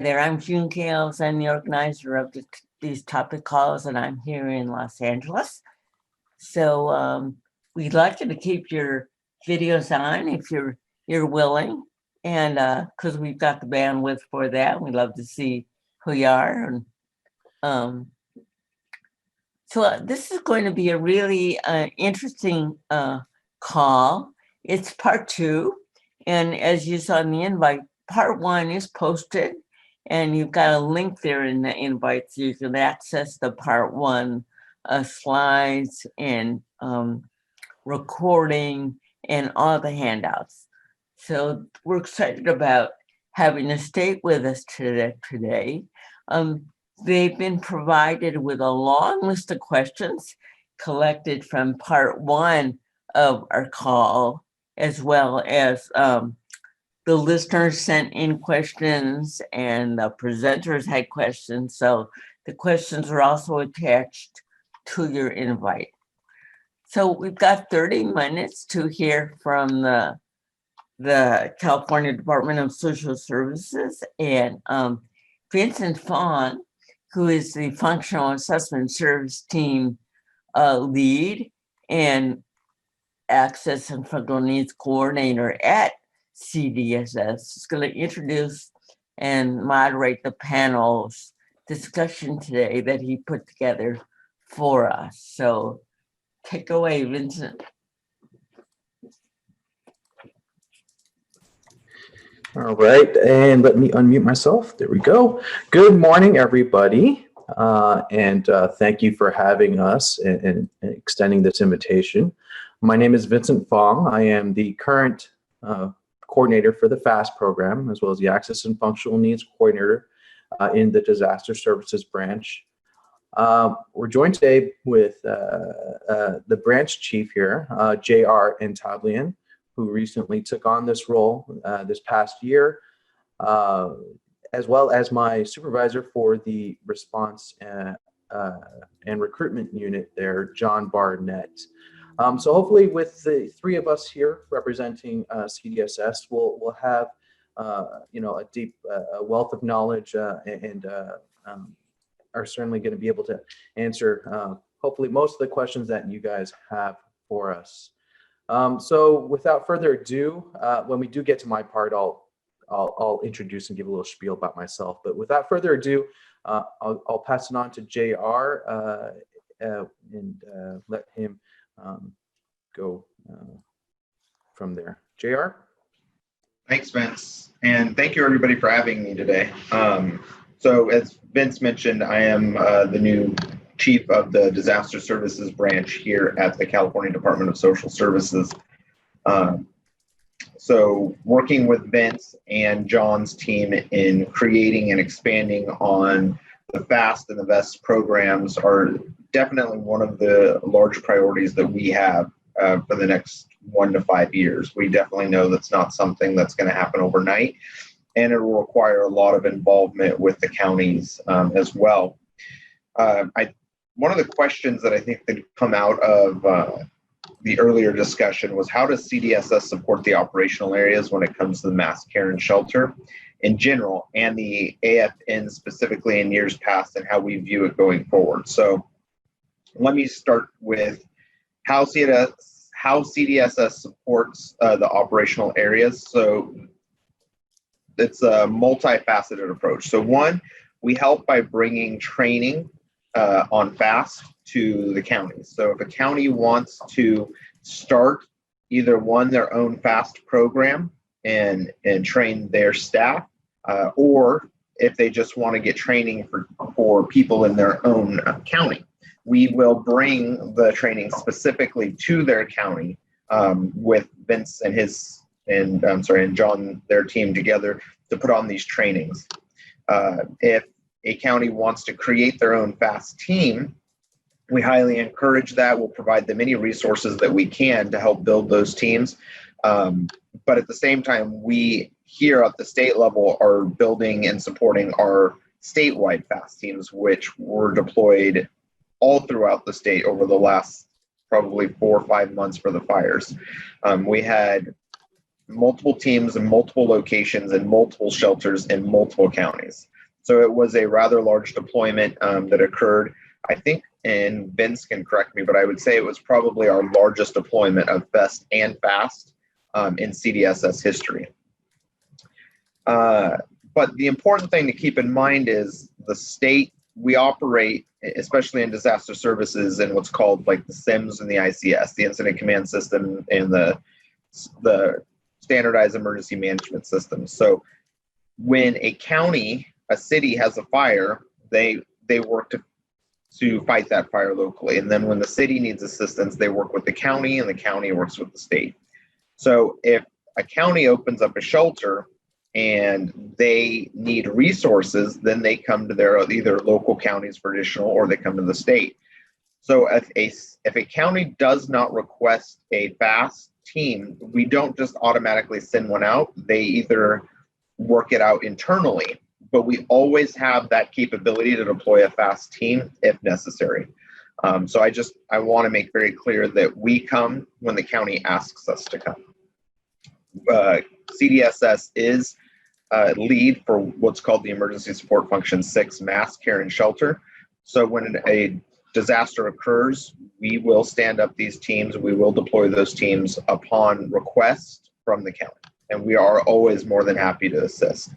There, I'm June Kales. I'm the organizer of these topic calls, and I'm here in Los Angeles. So we'd like you to keep your videos on if you're willing, and because we've got the bandwidth for that, we'd love to see who you are. And this is going to be a really interesting call. It's part 2, and as you saw in the invite, part 1 is posted. And you've got a link there in the invite so you can access the part 1 slides and recording and all the handouts. So we're excited about having the state with us today. They've been provided with a long list of questions collected from part 1 of our call, as well as the listeners sent in questions and the presenters had questions. So the questions are also attached to your invite. So we've got 30 minutes to hear from the California Department of Social Services and Vincent Fong, who is the Functional Assessment Service Team lead and Access and Federal Needs Coordinator at CDSS, is going to introduce and moderate the panel's discussion today that he put together for us. So take away, Vincent. All right, and let me unmute myself. There we go. Good morning, everybody, and thank you for having us and extending this invitation. My name is Vincent Fong. I am the current coordinator for the FAST program, as well as the Access and Functional Needs Coordinator in the Disaster Services branch. We're joined today with the branch chief here, J.R. Intablian, who recently took on this role this past year, as well as my supervisor for the response and recruitment unit there, John Barnett. So hopefully with the 3 of us here representing CDSS, we'll have a deep wealth of knowledge and are certainly going to be able to answer hopefully most of the questions that you guys have for us. So without further ado, when we do get to my part, I'll introduce and give a little spiel about myself. But without further ado, I'll pass it on to JR and let him go from there. JR? Thanks, Vince. And thank you, everybody, for having me today. So as Vince mentioned, I am the new chief of the Disaster Services branch here at the California Department of Social Services. So working with Vince and John's team in creating and expanding on the FAST and the VEST programs are definitely one of the large priorities that we have for the next 1 to 5 years. We definitely know that's not something that's going to happen overnight, and it will require a lot of involvement with the counties as well. One of the questions that I think that come out of the earlier discussion was, how does CDSS support the operational areas when it comes to the mass care and shelter in general, and the AFN specifically in years past, and how we view it going forward? So let me start with how CDSS supports the operational areas. So it's a multifaceted approach. So 1, we help by bringing training on FAST to the counties. So if a county wants to start either their own FAST program and train their staff, or if they just want to get training for people in their own county, we will bring the training specifically to their county with Vince and John, their team together to put on these trainings. If a county wants to create their own FAST team, we highly encourage that. We'll provide them any resources that we can to help build those teams. But at the same time, we here at the state level are building and supporting our statewide FAST teams, which were deployed all throughout the state over the last probably 4 or 5 months for the fires. We had multiple teams in multiple locations and multiple shelters in multiple counties. So it was a rather large deployment that occurred, I think, and Vince can correct me, but I would say it was probably our largest deployment of BEST and FAST in CDSS history. But the important thing to keep in mind is the state we operate, especially in disaster services, and what's called like the SIMS and the ICS, the Incident Command System, and the Standardized Emergency Management System. So when a county, a city has a fire, they work to fight that fire locally. And then when the city needs assistance, they work with the county, and the county works with the state. So if a county opens up a shelter and they need resources, then they come to their either local counties for additional, or they come to the state. So if a county does not request a FAST team, we don't just automatically send one out. They either work it out internally, but we always have that capability to deploy a FAST team if necessary. So I want to make very clear that we come when the county asks us to come. CDSS is lead for what's called the Emergency Support Function 6, Mass Care and Shelter. So when a disaster occurs, we will stand up these teams. We will deploy those teams upon request from the county. And we are always more than happy to assist.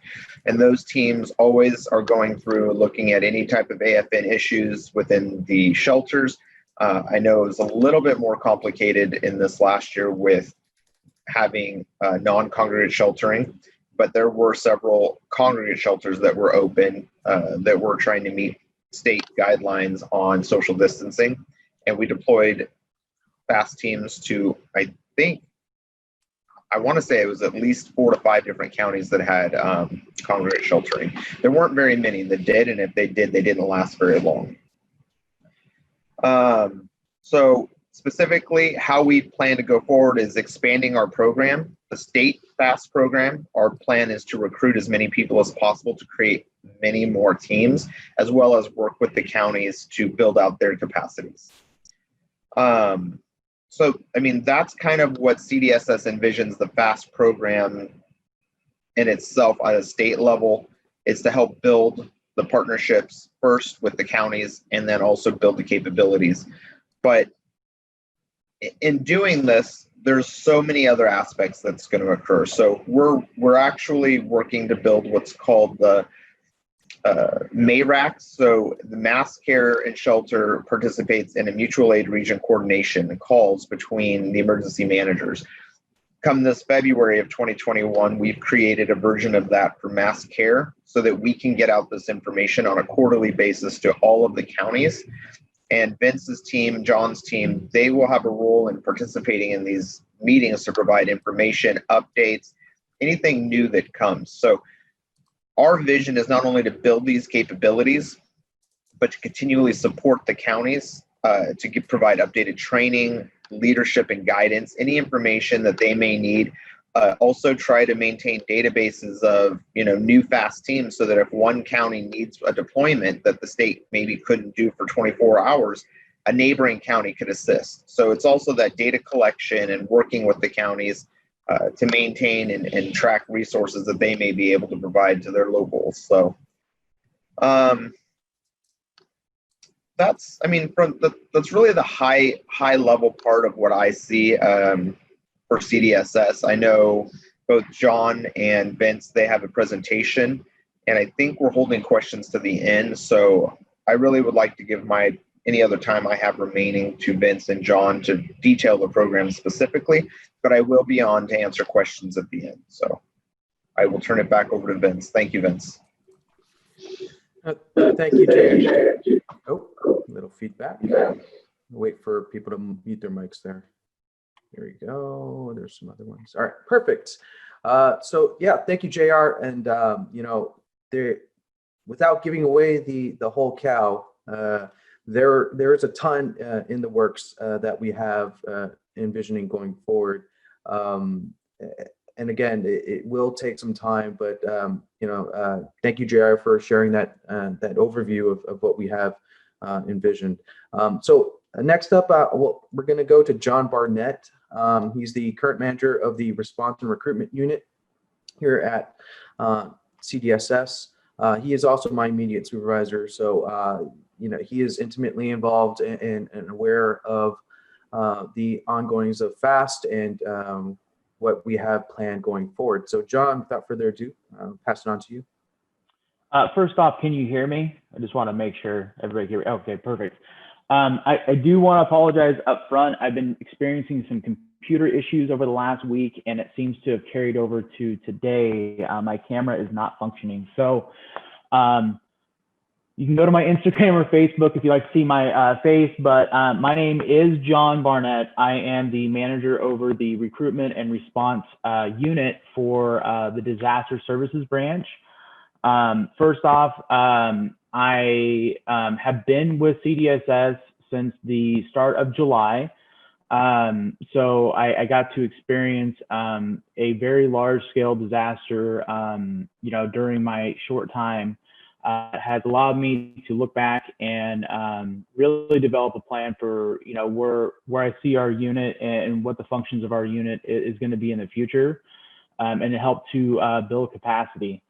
And those teams always are going through looking at any type of AFN issues within the shelters. I know it was a little bit more complicated in this last year with having non-congregate sheltering, but there were several congregate shelters that were open that were trying to meet state guidelines on social distancing. And we deployed FAST teams to, I want to say it was at least 4 to 5 different counties that had congregate sheltering. There weren't very many that did, and if they did, they didn't last very long. So specifically, how we plan to go forward is expanding our program. The state FAST program, our plan is to recruit as many people as possible to create many more teams, as well as work with the counties to build out their capacities. So, I mean, that's kind of what CDSS envisions the FAST program in itself at a state level, is to help build the partnerships first with the counties and then also build the capabilities. But in doing this, there's so many other aspects that's going to occur. So we're actually working to build what's called the MARAC. So the Mass Care and Shelter participates in a mutual aid region coordination calls between the emergency managers. Come this February of 2021, we've created a version of that for Mass Care so that we can get out this information on a quarterly basis to all of the counties. And Vince's team, John's team, they will have a role in participating in these meetings to provide information, updates, anything new that comes. So our vision is not only to build these capabilities, but to continually support the counties to provide updated training, leadership, and guidance, any information that they may need. Also try to maintain databases of new FAST teams so that if one county needs a deployment that the state maybe couldn't do for 24 hours, a neighboring county could assist. So it's also that data collection and working with the counties to maintain and track resources that they may be able to provide to their locals. So that's really the high level part of what I see for CDSS. I know both John and Vince, they have a presentation, and I think we're holding questions to the end. So I really would like to give any other time I have remaining to Vince and John to detail the program specifically, but I will be on to answer questions at the end. So I will turn it back over to Vince. Thank you, Vince. Thank you, Jay. Oh, little feedback. Wait for people to mute their mics there. Here we go. There's some other ones. All right, perfect. So yeah, thank you, JR. And without giving away the whole cow, there's a ton in the works that we have envisioning going forward. And again, it will take some time, but thank you, JR, for sharing that overview of what we have envisioned. So Next up, we're going to go to John Barnett. He's the current manager of the Response and Recruitment Unit here at CDSS. He is also my immediate supervisor, so he is intimately involved and aware of the ongoings of FAST and what we have planned going forward. So, John, without further ado, pass it on to you. First off, can you hear me? I just want to make sure everybody hear me. Okay, perfect. I do want to apologize up front. I've been experiencing some computer issues over the last week, and it seems to have carried over to today. My camera is not functioning. So you can go to my Instagram or Facebook if you'd like to see my face, but my name is John Barnett. I am the manager over the recruitment and response unit for the disaster services branch. First off, I have been with CDSS since the start of July. So I got to experience a very large scale disaster, during my short time. Has allowed me to look back and really develop a plan for, where I see our unit and what the functions of our unit is going to be in the future, and to help to build capacity.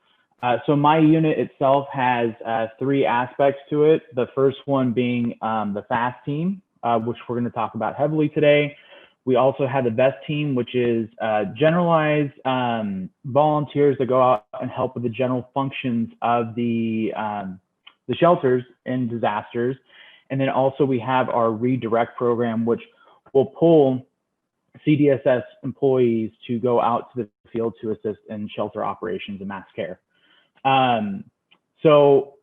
So my unit itself has 3 aspects to it. The first one being the FAST team, which we're going to talk about heavily today. We also have the VEST team, which is generalized volunteers that go out and help with the general functions of the shelters in disasters. And then also we have our redirect program, which will pull CDSS employees to go out to the field to assist in shelter operations and mass care. So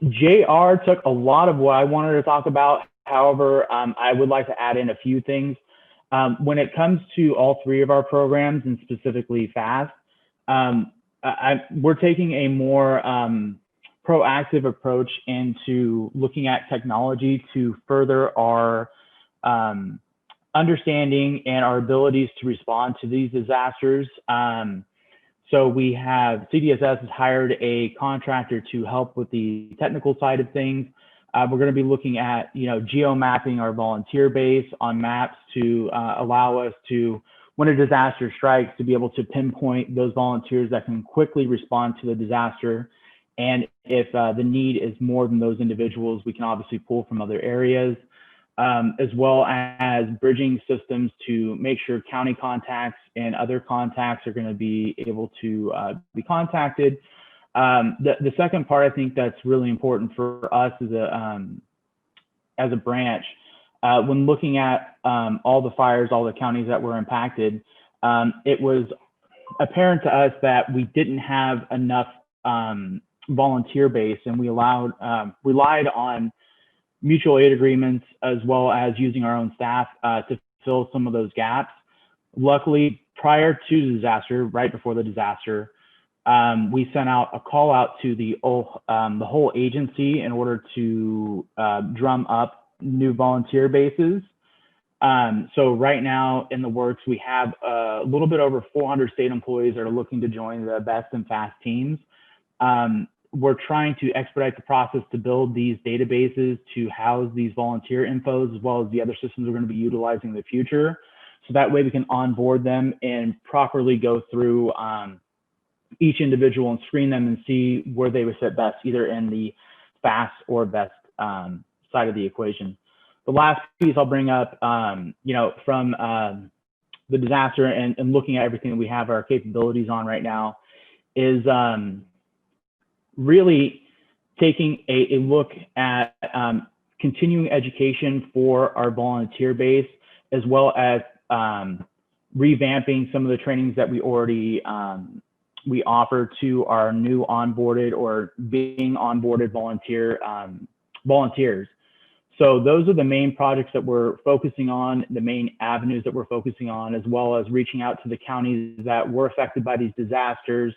JR took a lot of what I wanted to talk about. However, I would like to add in a few things. When it comes to all 3 of our programs, and specifically FAST, we're taking a more proactive approach into looking at technology to further our understanding and our abilities to respond to these disasters. So we have CDSS has hired a contractor to help with the technical side of things. We're going to be looking at, geo-mapping our volunteer base on maps to allow us to, when a disaster strikes, to be able to pinpoint those volunteers that can quickly respond to the disaster. And if the need is more than those individuals, we can obviously pull from other areas, as well as bridging systems to make sure county contacts and other contacts are going to be able to be contacted. The second part, I think that's really important for us as a branch, when looking at all the fires, all the counties that were impacted, it was apparent to us that we didn't have enough volunteer base, and we relied on mutual aid agreements as well as using our own staff to fill some of those gaps. Luckily, prior to the disaster, right before the disaster, we sent out a call out to the whole agency in order to drum up new volunteer bases. So right now in the works, we have a little bit over 400 state employees that are looking to join the BEST and FAST teams. We're trying to expedite the process to build these databases to house these volunteer infos, as well as the other systems we're going to be utilizing in the future. So that way we can onboard them and properly go through each individual and screen them and see where they would fit best, either in the FAST or BEST side of the equation. The last piece I'll bring up, from the disaster and looking at everything that we have our capabilities on right now, is really taking a look at continuing education for our volunteer base, as well as revamping some of the trainings that we already we offer to our new onboarded or being onboarded volunteers. So those are the main projects that we're focusing on, the main avenues that we're focusing on, as well as reaching out to the counties that were affected by these disasters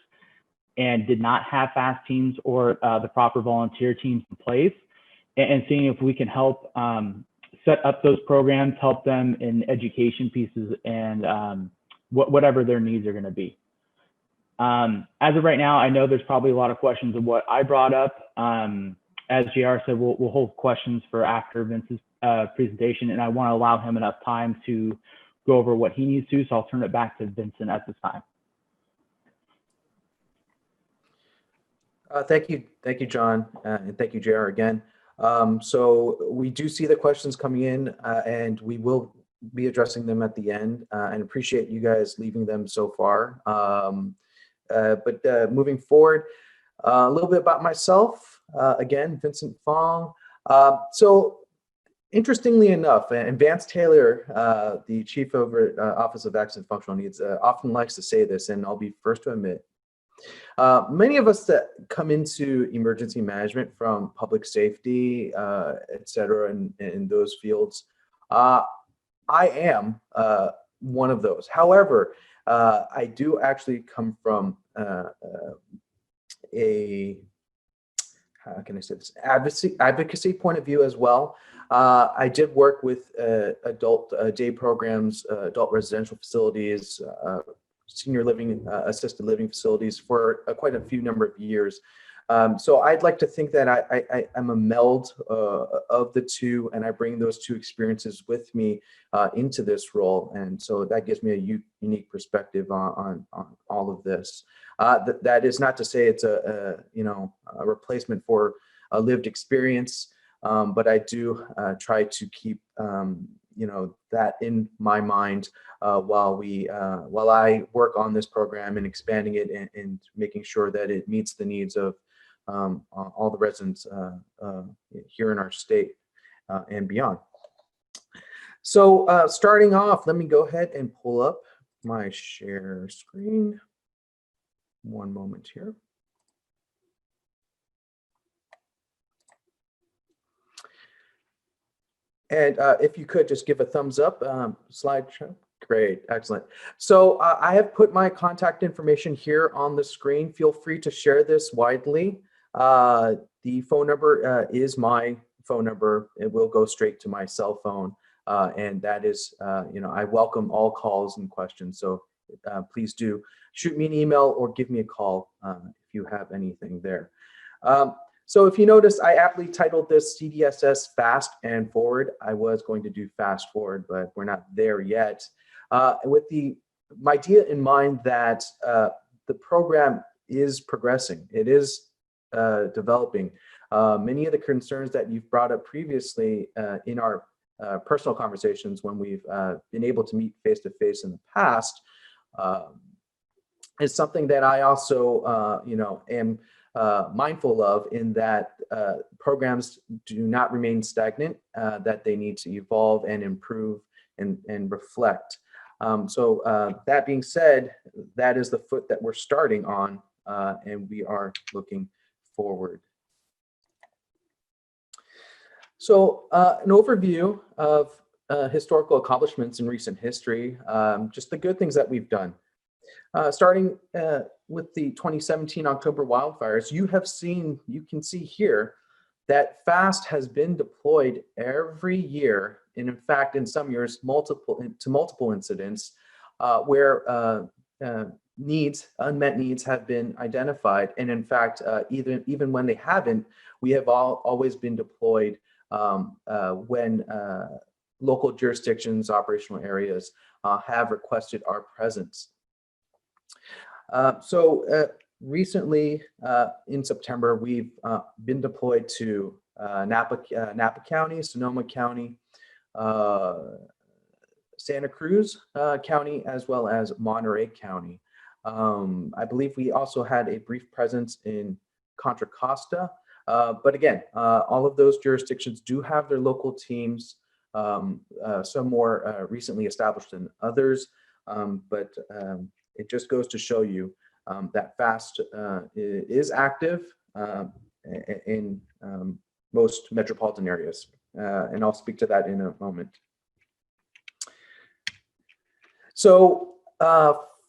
and did not have FAST teams or the proper volunteer teams in place, and seeing if we can help set up those programs, help them in education pieces, and whatever their needs are going to be. As of right now, I know there's probably a lot of questions of what I brought up. as JR said, we'll hold questions for after Vince's presentation, and I want to allow him enough time to go over what he needs to, so I'll turn it back to Vincent at this time. Thank you, John, and thank you, JR, again. So we do see the questions coming in, and we will be addressing them at the end, and appreciate you guys leaving them so far. But moving forward, a little bit about myself. Again, Vincent Fong. So interestingly enough, and Vance Taylor, the chief over at Office of Access and Functional Needs, often likes to say this, and I'll be first to admit, many of us that come into emergency management from public safety, et cetera, in those fields, I am one of those. However, I do actually come from a, how can I say this, advocacy point of view as well. I did work with adult day programs, adult residential facilities, senior living, assisted living facilities for quite a few number of years. So I'd like to think that I'm a meld of the two, and I bring those two experiences with me into this role. And so that gives me a unique perspective on all of this. That is not to say it's a replacement for a lived experience, but I do try to keep that in my mind while I work on this program and expanding it and making sure that it meets the needs of all the residents here in our state and beyond. So starting off, let me go ahead and pull up my share screen. One moment here. And if you could just give a thumbs up, slideshow. Great, excellent. So I have put my contact information here on the screen. Feel free to share this widely. The phone number is my phone number. It will go straight to my cell phone. And that is, I welcome all calls and questions. So please do shoot me an email or give me a call if you have anything there. So if you notice, I aptly titled this CDSS Fast and Forward. I was going to do Fast Forward, but we're not there yet. With my idea in mind that the program is progressing. It is developing. Many of the concerns that you've brought up previously in our personal conversations when we've been able to meet face-to-face in the past is something that I also, am mindful of, in that programs do not remain stagnant, that they need to evolve and improve and reflect. So that being said, that is the foot that we're starting on, and we are looking forward. So an overview of historical accomplishments in recent history, just the good things that we've done. Starting with the 2017 October wildfires, you can see here that FAST has been deployed every year, and in fact, in some years, multiple incidents where unmet needs have been identified. And in fact, even when they haven't, we have always been deployed when local jurisdictions, operational areas have requested our presence. Recently, in September, we've been deployed to Napa County, Sonoma County, Santa Cruz County, as well as Monterey County. I believe we also had a brief presence in Contra Costa, but again, all of those jurisdictions do have their local teams, some more recently established than others, but it just goes to show you that FAST is active in most metropolitan areas, and I'll speak to that in a moment. So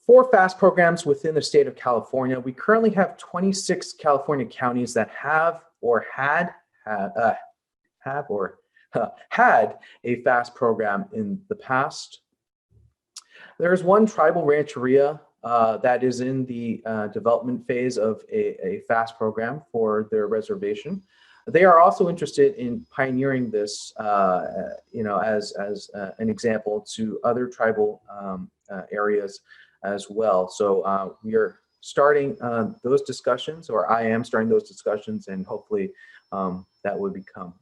for FAST programs within the state of California, we currently have 26 California counties that have or had a FAST program in the past. There's one tribal rancheria that is in the development phase of a FAST program for their reservation. They are also interested in pioneering this, as an example to other tribal areas as well. So we are starting those discussions, or I am starting those discussions, and hopefully that would become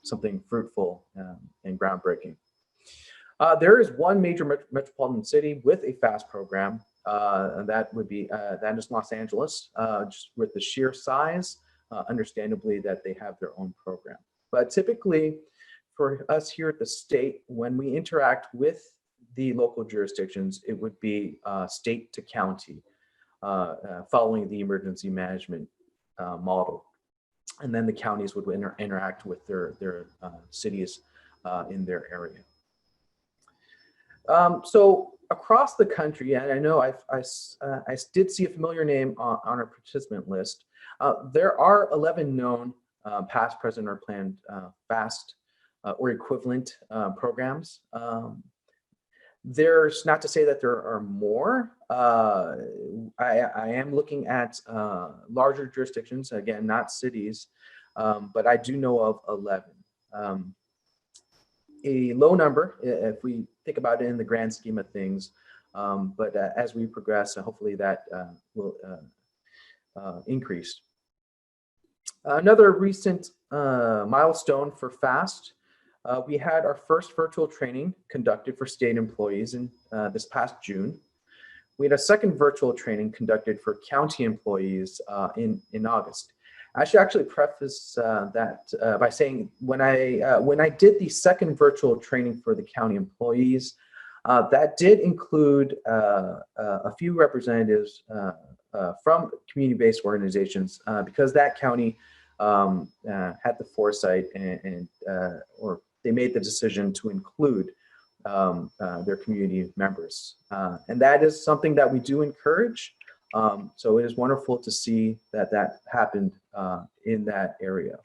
something fruitful and groundbreaking. There is one major metropolitan city with a FAST program, and that is Los Angeles, just with the sheer size. Understandably, that they have their own program. But typically, for us here at the state, when we interact with the local jurisdictions, it would be state to county, following the emergency management model. And then the counties would interact with their cities in their area. So across the country, and I know I did see a familiar name on our participant list. There are 11 known past, present, or planned FAST or equivalent programs. There's not to say that there are more. I am looking at larger jurisdictions, again, not cities, but I do know of 11. A low number, if we think about it in the grand scheme of things, but as we progress, hopefully that will increase. Another recent milestone for FAST, we had our first virtual training conducted for state employees in this past June. We had a second virtual training conducted for county employees in August. I should actually preface that by saying when I did the second virtual training for the county employees, that did include a few representatives from community-based organizations because that county had the foresight or they made the decision to include their community members. And that is something that we do encourage. So it is wonderful to see that happened in that area.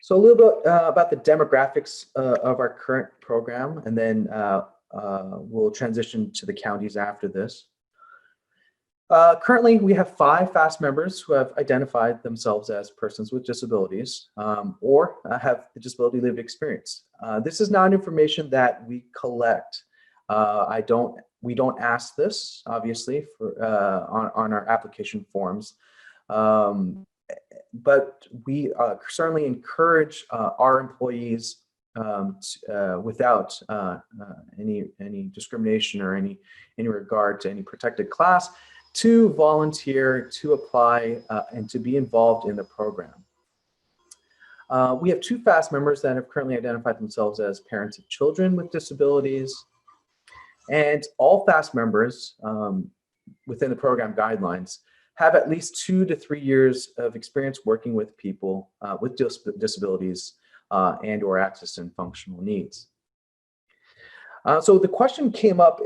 So a little bit about the demographics of our current program, and then we'll transition to the counties after this. Currently, we have 5 FAST members who have identified themselves as persons with disabilities or have the disability lived experience. This is not information that we collect. We don't ask this, obviously, on our application forms, but we certainly encourage our employees without any discrimination or any regard to any protected class to volunteer, to apply, and to be involved in the program. We have 2 FAST members that have currently identified themselves as parents of children with disabilities. And all FAST members within the program guidelines have at least 2 to 3 years of experience working with people with disabilities and or access and functional needs. So the question came up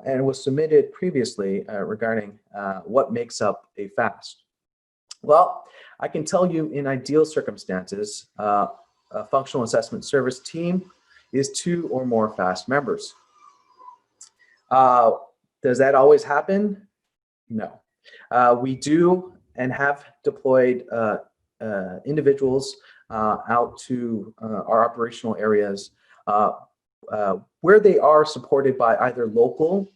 and was submitted previously regarding what makes up a FAST. Well, I can tell you in ideal circumstances, a functional assessment service team is 2 or more FAST members. Does that always happen? No. We do and have deployed individuals out to our operational areas where they are supported by either local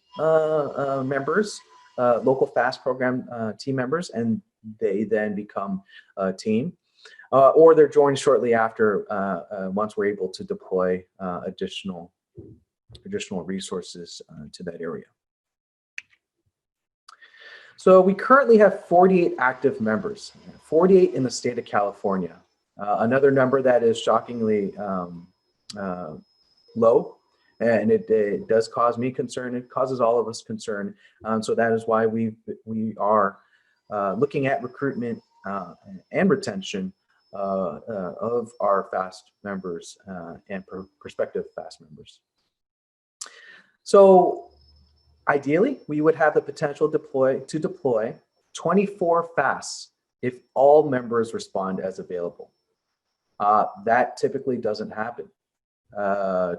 members, local FAST program team members, and they then become a team, or they're joined shortly after once we're able to deploy additional resources to that area. So we currently have 48 active members, 48 in the state of California. Another number that is shockingly low, and it does cause me concern. It causes all of us concern. So that is why we are looking at recruitment and retention of our FAST members and prospective FAST members. So ideally, we would have the potential to deploy 24 FASTs if all members respond as available. That typically doesn't happen.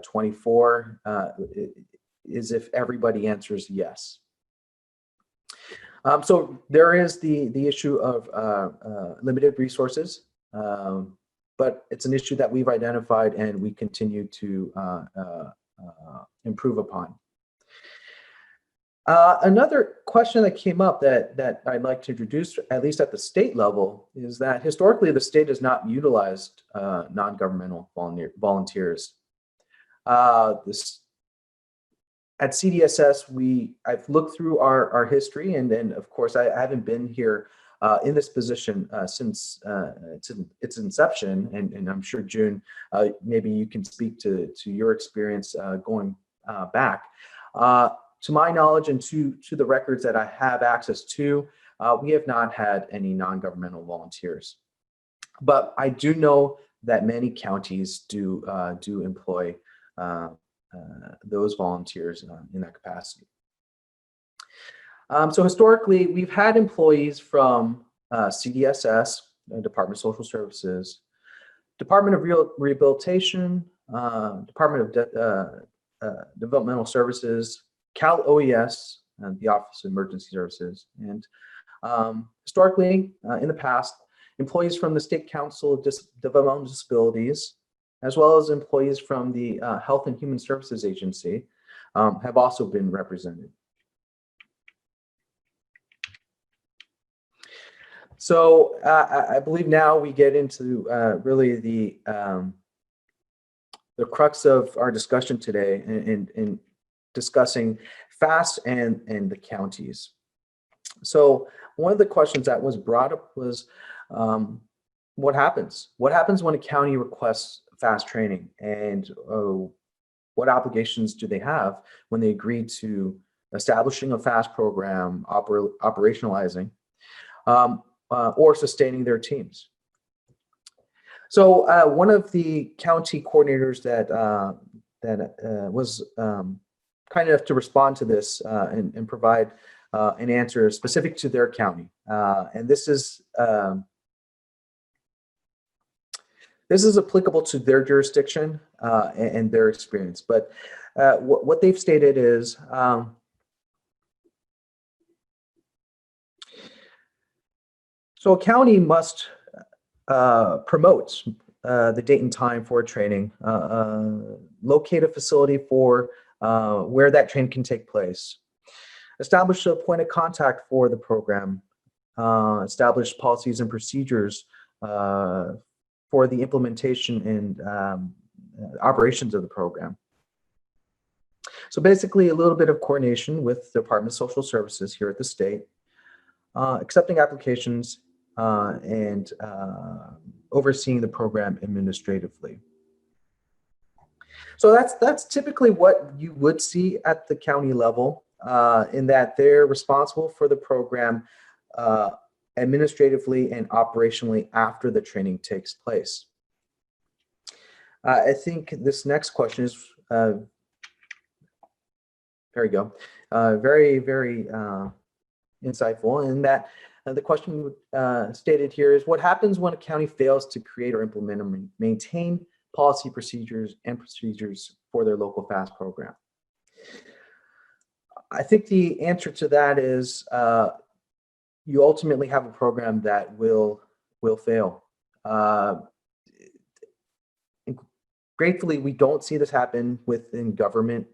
24 is if everybody answers yes. So there is the issue of limited resources, but it's an issue that we've identified and we continue to improve upon. Another question that came up that I'd like to introduce, at least at the state level, is that historically the state has not utilized non-governmental volunteers. At CDSS, I've looked through our history, and then of course I haven't been here in this position since its inception, and I'm sure June, maybe you can speak to your experience going back. To my knowledge and to the records that I have access to, we have not had any non-governmental volunteers. But I do know that many counties do employ those volunteers in that capacity. So historically, we've had employees from CDSS, Department of Social Services, Department of Rehabilitation, Department of Developmental Services, Cal OES, the Office of Emergency Services, and historically, in the past, employees from the State Council of Developmental Disabilities, as well as employees from the Health and Human Services Agency, have also been represented. So I believe now we get into really the crux of our discussion today in discussing FAST and the counties. So one of the questions that was brought up was, what happens? What happens when a county requests FAST training, and what obligations do they have when they agree to establishing a FAST program, operationalizing, or sustaining their teams? So one of the county coordinators that was kind enough to respond to this and provide an answer specific to their county, and this is applicable to their jurisdiction and their experience. But what they've stated is, so a county must promote the date and time for training, locate a facility for where that training can take place, establish a point of contact for the program, establish policies and procedures for the implementation and operations of the program. So basically a little bit of coordination with the Department of Social Services here at the state, accepting applications and overseeing the program administratively. So that's typically what you would see at the county level, in that they're responsible for the program administratively and operationally after the training takes place. I think this next question is, there we go, very, very insightful, in that the question stated here is, what happens when a county fails to create or implement or maintain policy procedures for their local FAST program? I think the answer to that is you ultimately have a program that will fail. Gratefully, we don't see this happen within government,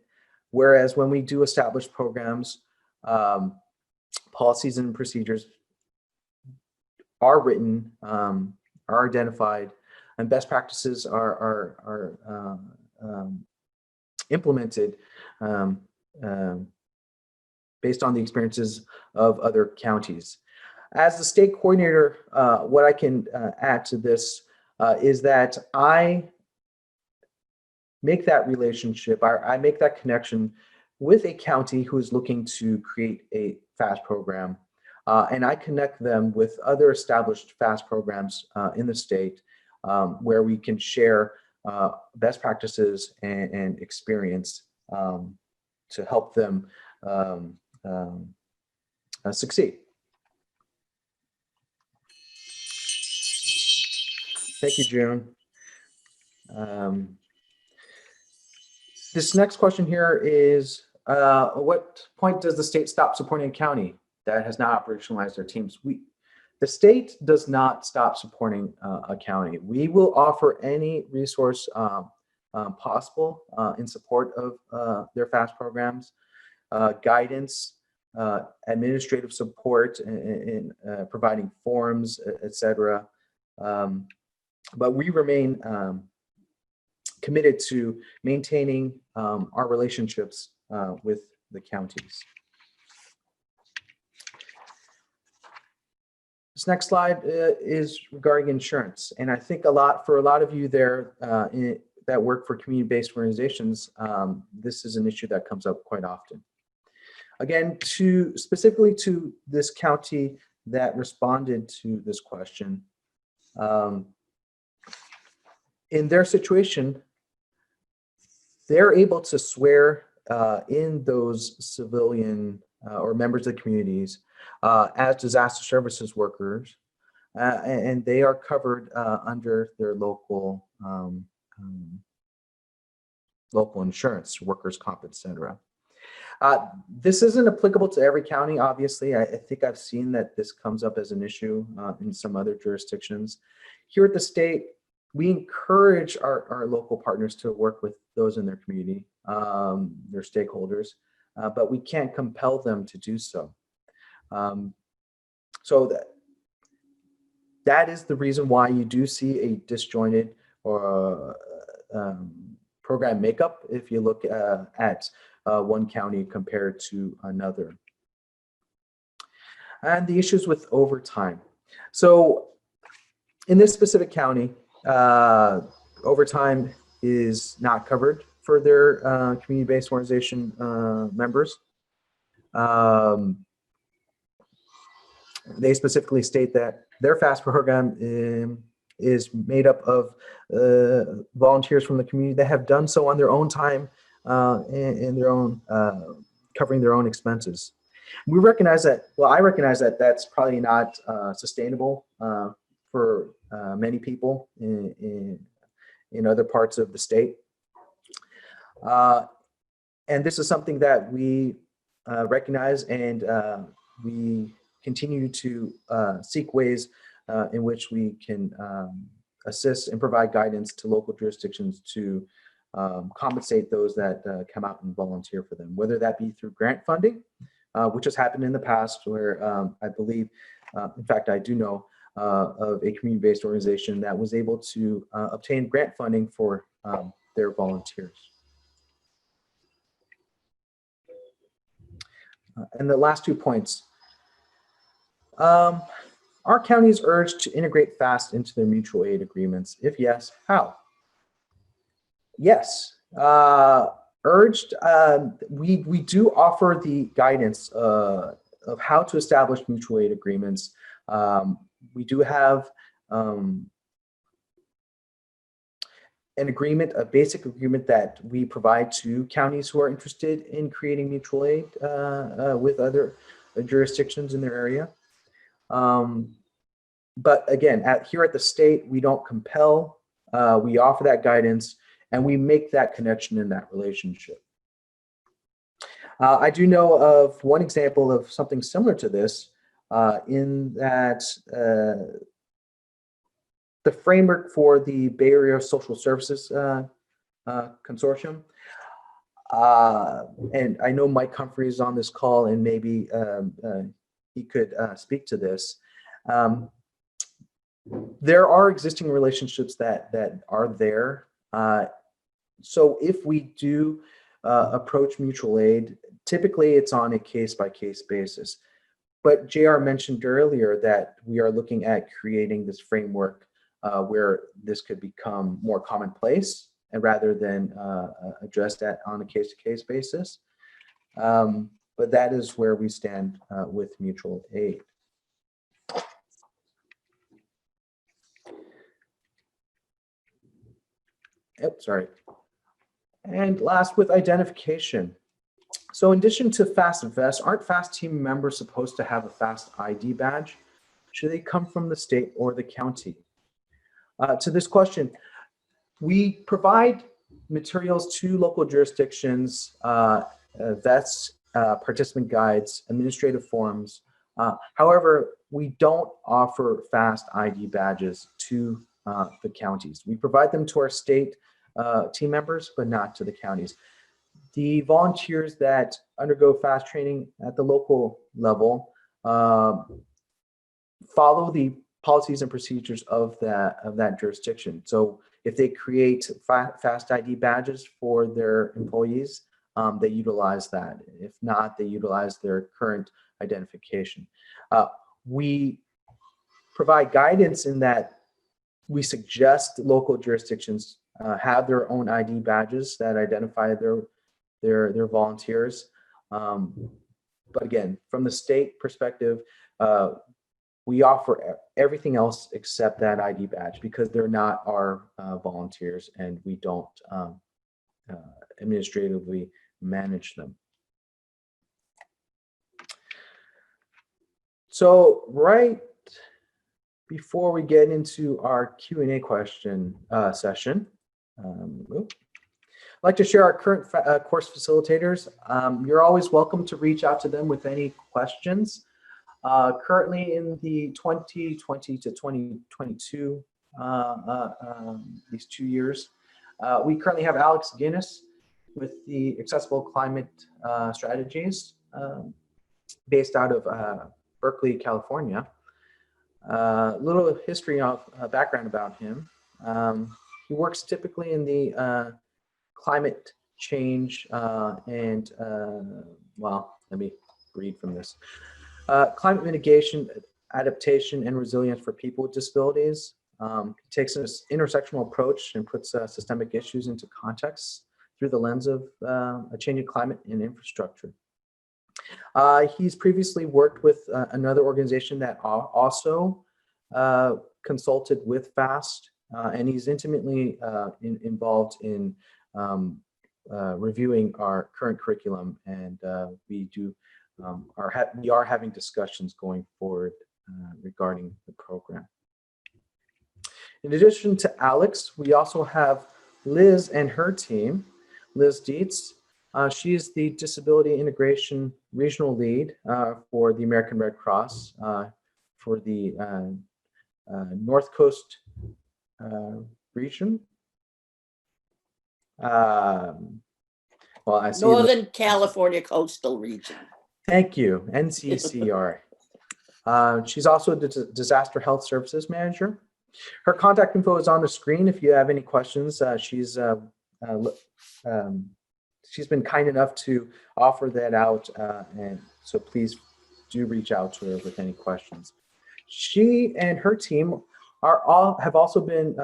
whereas when we do establish programs, policies and procedures are written, are identified, and best practices are implemented based on the experiences of other counties. As the state coordinator, what I can add to this is that I make that relationship, I make that connection with a county who is looking to create a FAST program, and I connect them with other established FAST programs in the state, where we can share best practices and experience to help them succeed. Thank you, June. This next question here is, at what point does the state stop supporting a county? that has not operationalized their teams. The state does not stop supporting a county. We will offer any resource possible in support of their FAST programs, guidance, administrative support, in providing forms, etc. But we remain committed to maintaining our relationships with the counties. This next slide is regarding insurance, and I think for a lot of you there that work for community-based organizations, this is an issue that comes up quite often. Again, specifically to this county that responded to this question, in their situation, they're able to swear in those civilian or members of the communities as disaster services workers, and they are covered under their local insurance, workers' comp, etc. This isn't applicable to every county, obviously. I think I've seen that this comes up as an issue in some other jurisdictions. Here at the state, we encourage our local partners to work with those in their community, their stakeholders, but we can't compel them to do so. So that is the reason why you do see a disjointed or program makeup if you look at one county compared to another. And the issues with overtime. So in this specific county, overtime is not covered for their community-based organization members. They specifically state that their FAST program is made up of volunteers from the community that have done so on their own time and their own covering their own expenses. We recognize that. Well, I recognize that that's probably not sustainable for many people in other parts of the state, and this is something that we recognize, and we continue to seek ways in which we can assist and provide guidance to local jurisdictions to compensate those that come out and volunteer for them, whether that be through grant funding, which has happened in the past where I believe, in fact, I do know of a community-based organization that was able to obtain grant funding for their volunteers. And the last 2 points. Are counties urged to integrate FAST into their mutual aid agreements? If yes, how? Yes, urged. We do offer the guidance of how to establish mutual aid agreements. We do have an agreement, a basic agreement that we provide to counties who are interested in creating mutual aid with other jurisdictions in their area. But again, here at the state, we don't compel, we offer that guidance, and we make that connection in that relationship. I do know of one example of something similar to this, in that the framework for the Bay Area Social Services Consortium, and I know Mike Humphrey is on this call, and maybe he could speak to this. There are existing relationships that are there. So if we do approach mutual aid, typically it's on a case-by-case basis. But JR mentioned earlier that we are looking at creating this framework where this could become more commonplace, and rather than address that on a case-to-case basis. But that is where we stand with mutual aid. Yep, sorry. And last, with identification. So in addition to FAST Vest, aren't FAST team members supposed to have a FAST ID badge? Should they come from the state or the county? To this question, we provide materials to local jurisdictions, vests, participant guides, administrative forms, However, we don't offer fast ID badges to the counties. We provide them to our state team members, but not to the counties. The volunteers that undergo fast training at the local level follow the policies and procedures of that jurisdiction. So if they create fast ID badges for their employees, they utilize that. If not, they utilize their current identification. We provide guidance in that we suggest local jurisdictions have their own ID badges that identify their volunteers. But again, from the state perspective, we offer everything else except that ID badge because they're not our volunteers and we don't administratively manage them. So right before we get into our Q&A question session, I'd like to share our current course facilitators. You're always welcome to reach out to them with any questions. Currently in the 2020 to 2022, these 2 years, we currently have Alex Guinness with the Accessible Climate Strategies based out of Berkeley, California. Little history of background about him. He works typically in the climate change and, well, let me read from this. Climate mitigation, adaptation, and resilience for people with disabilities. He takes an intersectional approach and puts systemic issues into context through the lens of a changing climate and infrastructure. He's previously worked with another organization that also consulted with FAST, and he's intimately involved in reviewing our current curriculum, and we are having discussions going forward regarding the program. In addition to Alex, we also have Liz and her team. Liz Dietz, she is the Disability Integration Regional Lead for the American Red Cross for the North Coast region. Well, I see Northern California Coastal Region. Thank you, NCCR. She's also a Disaster Health Services Manager. Her contact info is on the screen if you have any questions. She's been kind enough to offer that out, and so please do reach out to her with any questions. She and her team have also been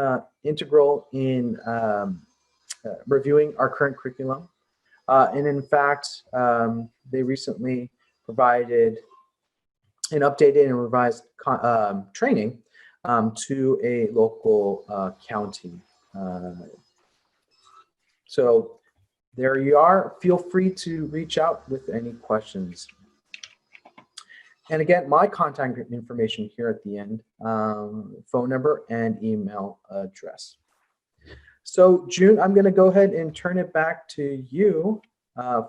integral in reviewing our current curriculum. And in fact, they recently provided an updated and revised training to a local county. So there you are. Feel free to reach out with any questions. And again, my contact information here at the end, phone number and email address. So June, I'm going to go ahead and turn it back to you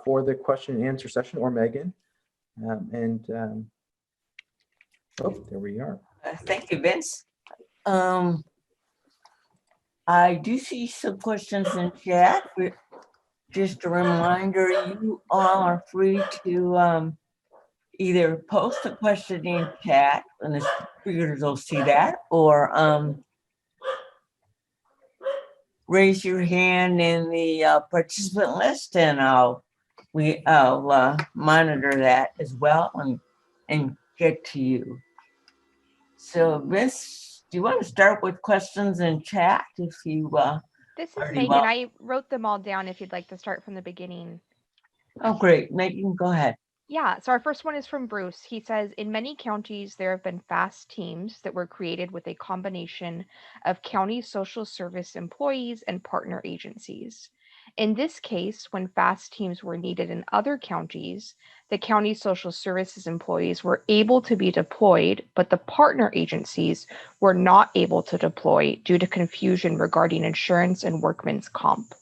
for the question and answer session, or Megan. Oh, there we are. Thank you, Vince. I do see some questions in chat. Just a reminder, you all are free to either post a question in chat, and the speakers will see that, or raise your hand in the participant list, and I'll monitor that as well and get to you. So Vince, do you want to start with questions in chat? If you this is Megan. I wrote them all down if you'd like to start from the beginning. Oh, great. Megan, go ahead. Yeah, so our first one is from Bruce. He says, in many counties, there have been FAST teams that were created with a combination of county social service employees and partner agencies. In this case, when FAST teams were needed in other counties, the county social services employees were able to be deployed, but the partner agencies were not able to deploy due to confusion regarding insurance and workman's comp.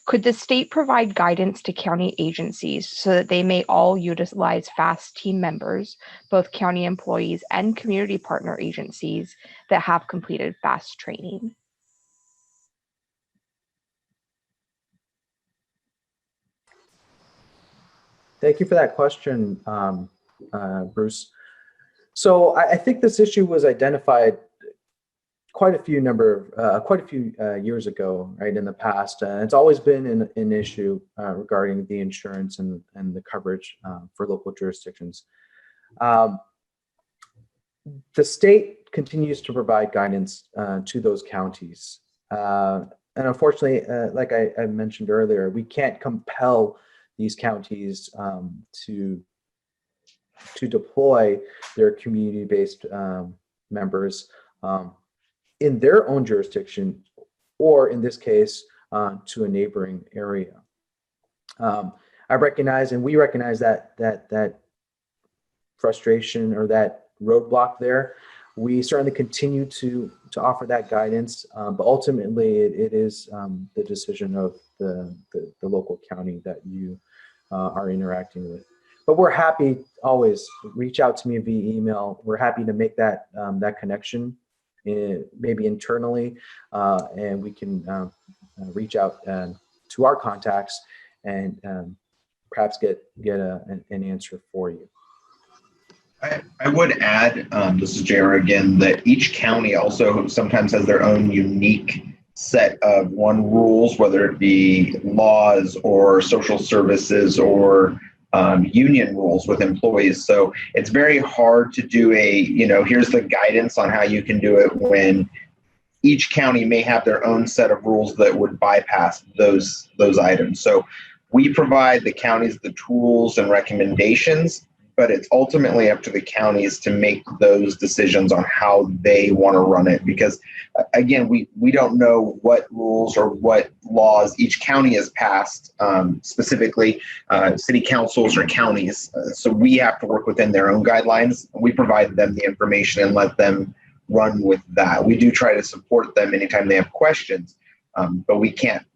Could the state provide guidance to county agencies so that they may all utilize FAST team members, both county employees and community partner agencies that have completed FAST training? Thank you for that question, Bruce. So I think this issue was identified quite a few years ago, right, in the past. It's always been an issue regarding the insurance and the coverage for local jurisdictions. The state continues to provide guidance to those counties. And unfortunately, like I mentioned earlier, we can't compel these counties to deploy their community-based members in their own jurisdiction, or in this case, to a neighboring area. I recognize, and we recognize that frustration or that roadblock there. We certainly continue to offer that guidance, but ultimately it is the decision of the local county that you are interacting with. But we're happy, always reach out to me via email. We're happy to make that connection, maybe internally, and we can reach out to our contacts and perhaps get an answer for you. I would add, this is JR again, that each county also sometimes has their own unique set of rules, whether it be laws or social services or union rules with employees. So it's very hard to do here's the guidance on how you can do it, when each county may have their own set of rules that would bypass those items. So we provide the counties the tools and recommendations, but it's ultimately up to the counties to make those decisions on how they want to run it. Because again, we don't know what rules or what laws each county has passed, specifically city councils or counties. So we have to work within their own guidelines. We provide them the information and let them run with that. We do try to support them anytime they have questions, but we can't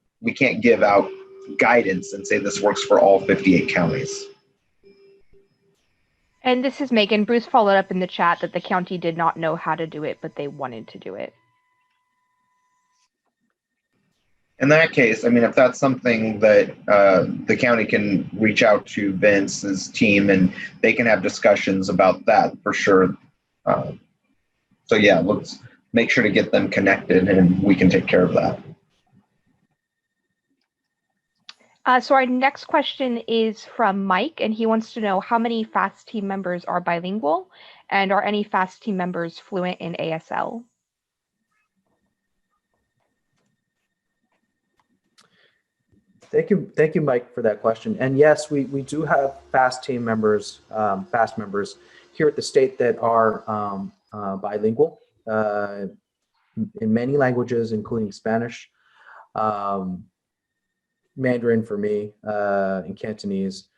give out guidance and say this works for all 58 counties. And this is Megan. Bruce followed up in the chat that the county did not know how to do it, but they wanted to do it. In that case, I mean, if that's something that the county can reach out to Vince's team and they can have discussions about that for sure. So yeah, let's make sure to get them connected and we can take care of that. So our next question is from Mike, and he wants to know how many FAST team members are bilingual, and are any FAST team members fluent in ASL? Thank you, Mike, for that question. And yes, we do have FAST team members, FAST members here at the state that are bilingual in many languages, including Spanish, Mandarin for me, and Cantonese.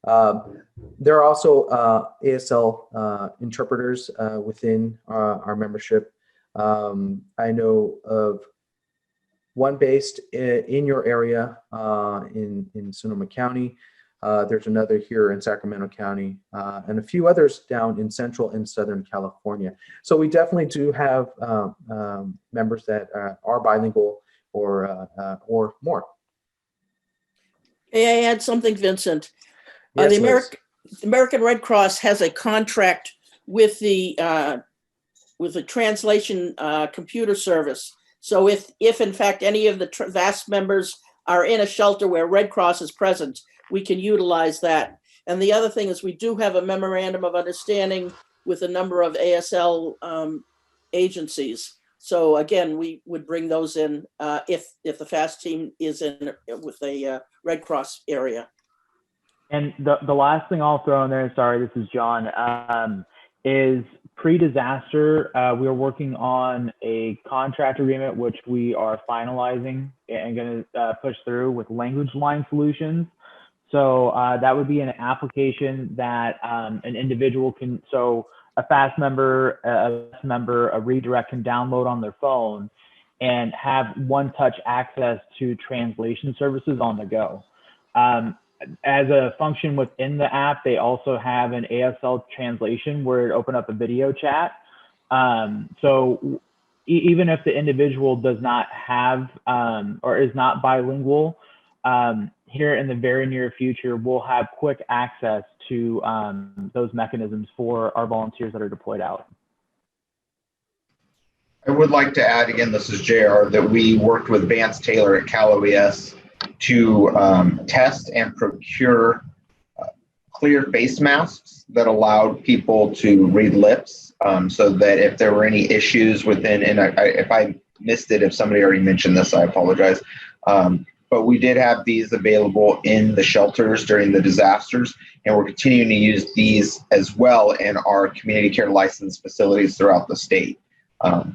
There are also ASL interpreters within our membership. I know of one based in your area in Sonoma County. There's another here in Sacramento County, and a few others down in Central and Southern California. So we definitely do have members that are bilingual or more. May I add something, Vincent? Yes, the American Red Cross has a contract with the translation computer service. So if in fact any of the VAST members are in a shelter where Red Cross is present, we can utilize that. And the other thing is we do have a memorandum of understanding with a number of ASL agencies. So again, we would bring those in if the FAST team is in with a Red Cross area. And the last thing I'll throw in there, sorry, this is John, is pre-disaster. We are working on a contract agreement, which we are finalizing and going to push through with Language Line Solutions. So that would be an application that an individual can, so a FAST member, a redirect can download on their phone. and have one-touch access to translation services on the go. As a function within the app, they also have an ASL translation where it opened up a video chat. So even if the individual does not have or is not bilingual, here in the very near future, we'll have quick access to those mechanisms for our volunteers that are deployed out. I would like to add again, this is JR, that we worked with Vance Taylor at Cal OES to test and procure clear face masks that allowed people to read lips, so that if there were any issues within, and if I missed it, if somebody already mentioned this, I apologize. But we did have these available in the shelters during the disasters, and we're continuing to use these as well in our community care licensed facilities throughout the state.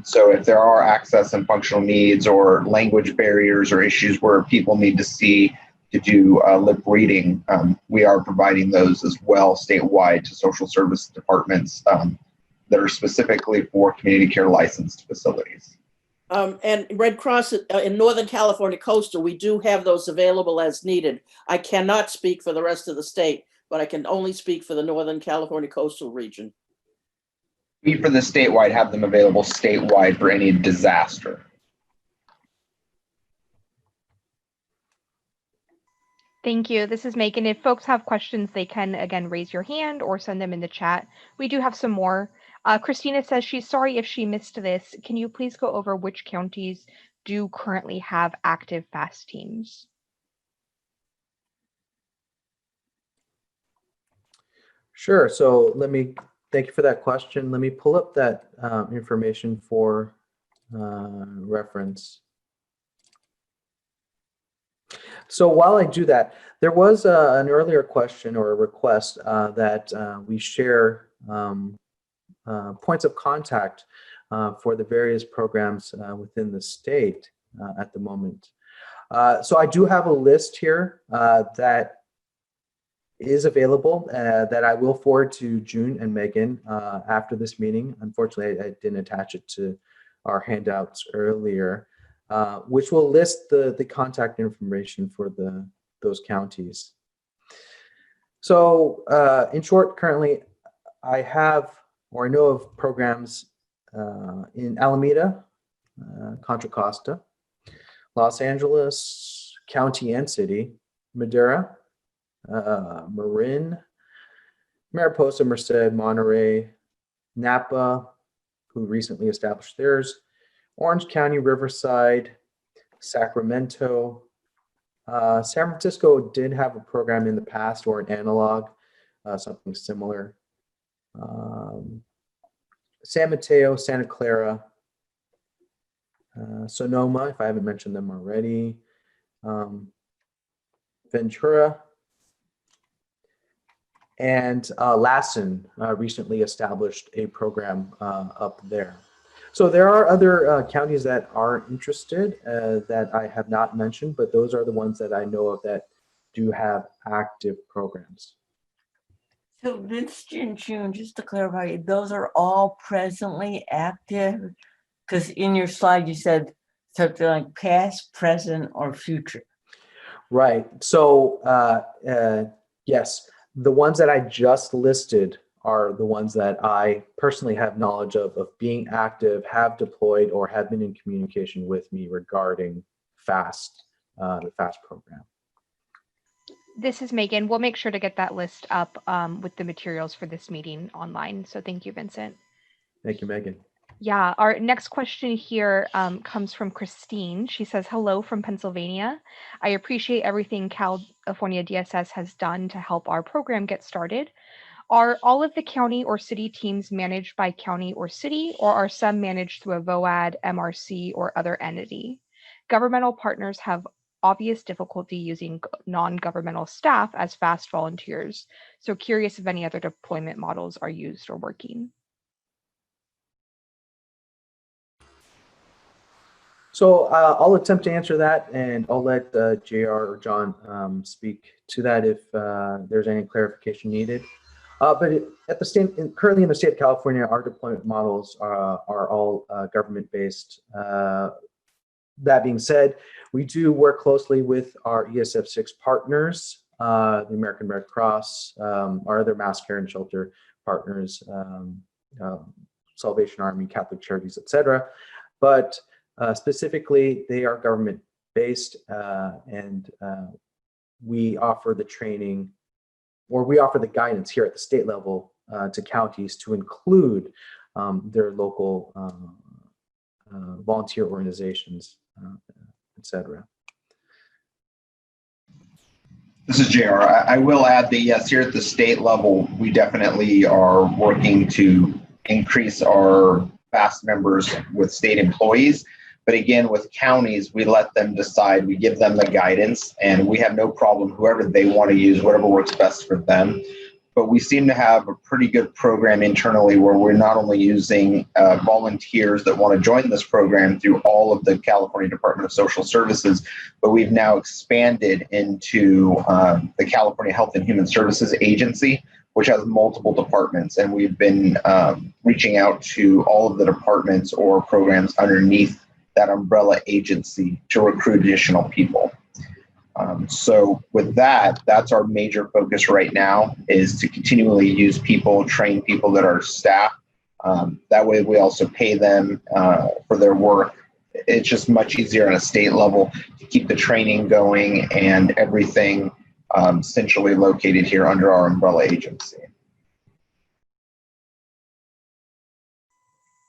So if there are access and functional needs or language barriers or issues where people need to see to do lip reading, we are providing those as well statewide to social service departments that are specifically for community care licensed facilities. And Red Cross in Northern California Coastal, we do have those available as needed. I cannot speak for the rest of the state, but I can only speak for the Northern California Coastal region. We, for the statewide, have them available statewide for any disaster. Thank you. This is Megan. If folks have questions, they can, again, raise your hand or send them in the chat. We do have some more. Christina says she's sorry if she missed this. Can you please go over which counties do currently have active FAST teams? Sure. So thank you for that question. Let me pull up that information for reference. So while I do that, there was an earlier question or a request that we share points of contact for the various programs within the state at the moment. So I do have a list here that is available that I will forward to June and Megan after this meeting. Unfortunately, I didn't attach it to our handouts earlier, which will list the contact information for those counties. So in short, currently I have, or I know of programs in Alameda, Contra Costa, Los Angeles County and City, Madera, Marin, Mariposa, Merced, Monterey, Napa, who recently established theirs, Orange County, Riverside, Sacramento. San Francisco did have a program in the past, or an analog, something similar. San Mateo, Santa Clara, Sonoma, if I haven't mentioned them already, Ventura, and Lassen recently established a program up there. So there are other counties that are interested that I have not mentioned, but those are the ones that I know of that do have active programs. So Vince and June, just to clarify, those are all presently active? Because in your slide you said something like past, present, or future. Right. So yes, the ones that I just listed are the ones that I personally have knowledge of being active, have deployed, or have been in communication with me regarding FAST, the FAST program. This is Megan. We'll make sure to get that list up with the materials for this meeting online. So thank you, Vincent. Thank you, Megan. Yeah, our next question here comes from Christine. She says, hello from Pennsylvania. I appreciate everything California DSS has done to help our program get started. Are all of the county or city teams managed by county or city, or are some managed through a VOAD, MRC, or other entity? Governmental partners have obvious difficulty using non-governmental staff as FAST volunteers. So curious if any other deployment models are used or working. So I'll attempt to answer that, and I'll let JR or John speak to that if there's any clarification needed. But at the state, currently in the state of California, our deployment models are all government-based. That being said, we do work closely with our ESF6 partners, the American Red Cross, our other mass care and shelter partners, Salvation Army, Catholic Charities, etc. But specifically, they are government-based, and we offer the training, or we offer the guidance here at the state level to counties to include their local volunteer organizations, etc. This is JR. I will add that yes, here at the state level, we definitely are working to increase our FAST members with state employees. But again, with counties, we let them decide, we give them the guidance, and we have no problem, whoever they want to use, whatever works best for them. But we seem to have a pretty good program internally where we're not only using volunteers that want to join this program through all of the California Department of Social Services, but we've now expanded into the California Health and Human Services Agency, which has multiple departments. And we've been reaching out to all of the departments or programs underneath that umbrella agency to recruit additional people. So with that, that's our major focus right now, is to continually use people, train people that are staff. That way we also pay them for their work. It's just much easier on a state level to keep the training going and everything centrally located here under our umbrella agency.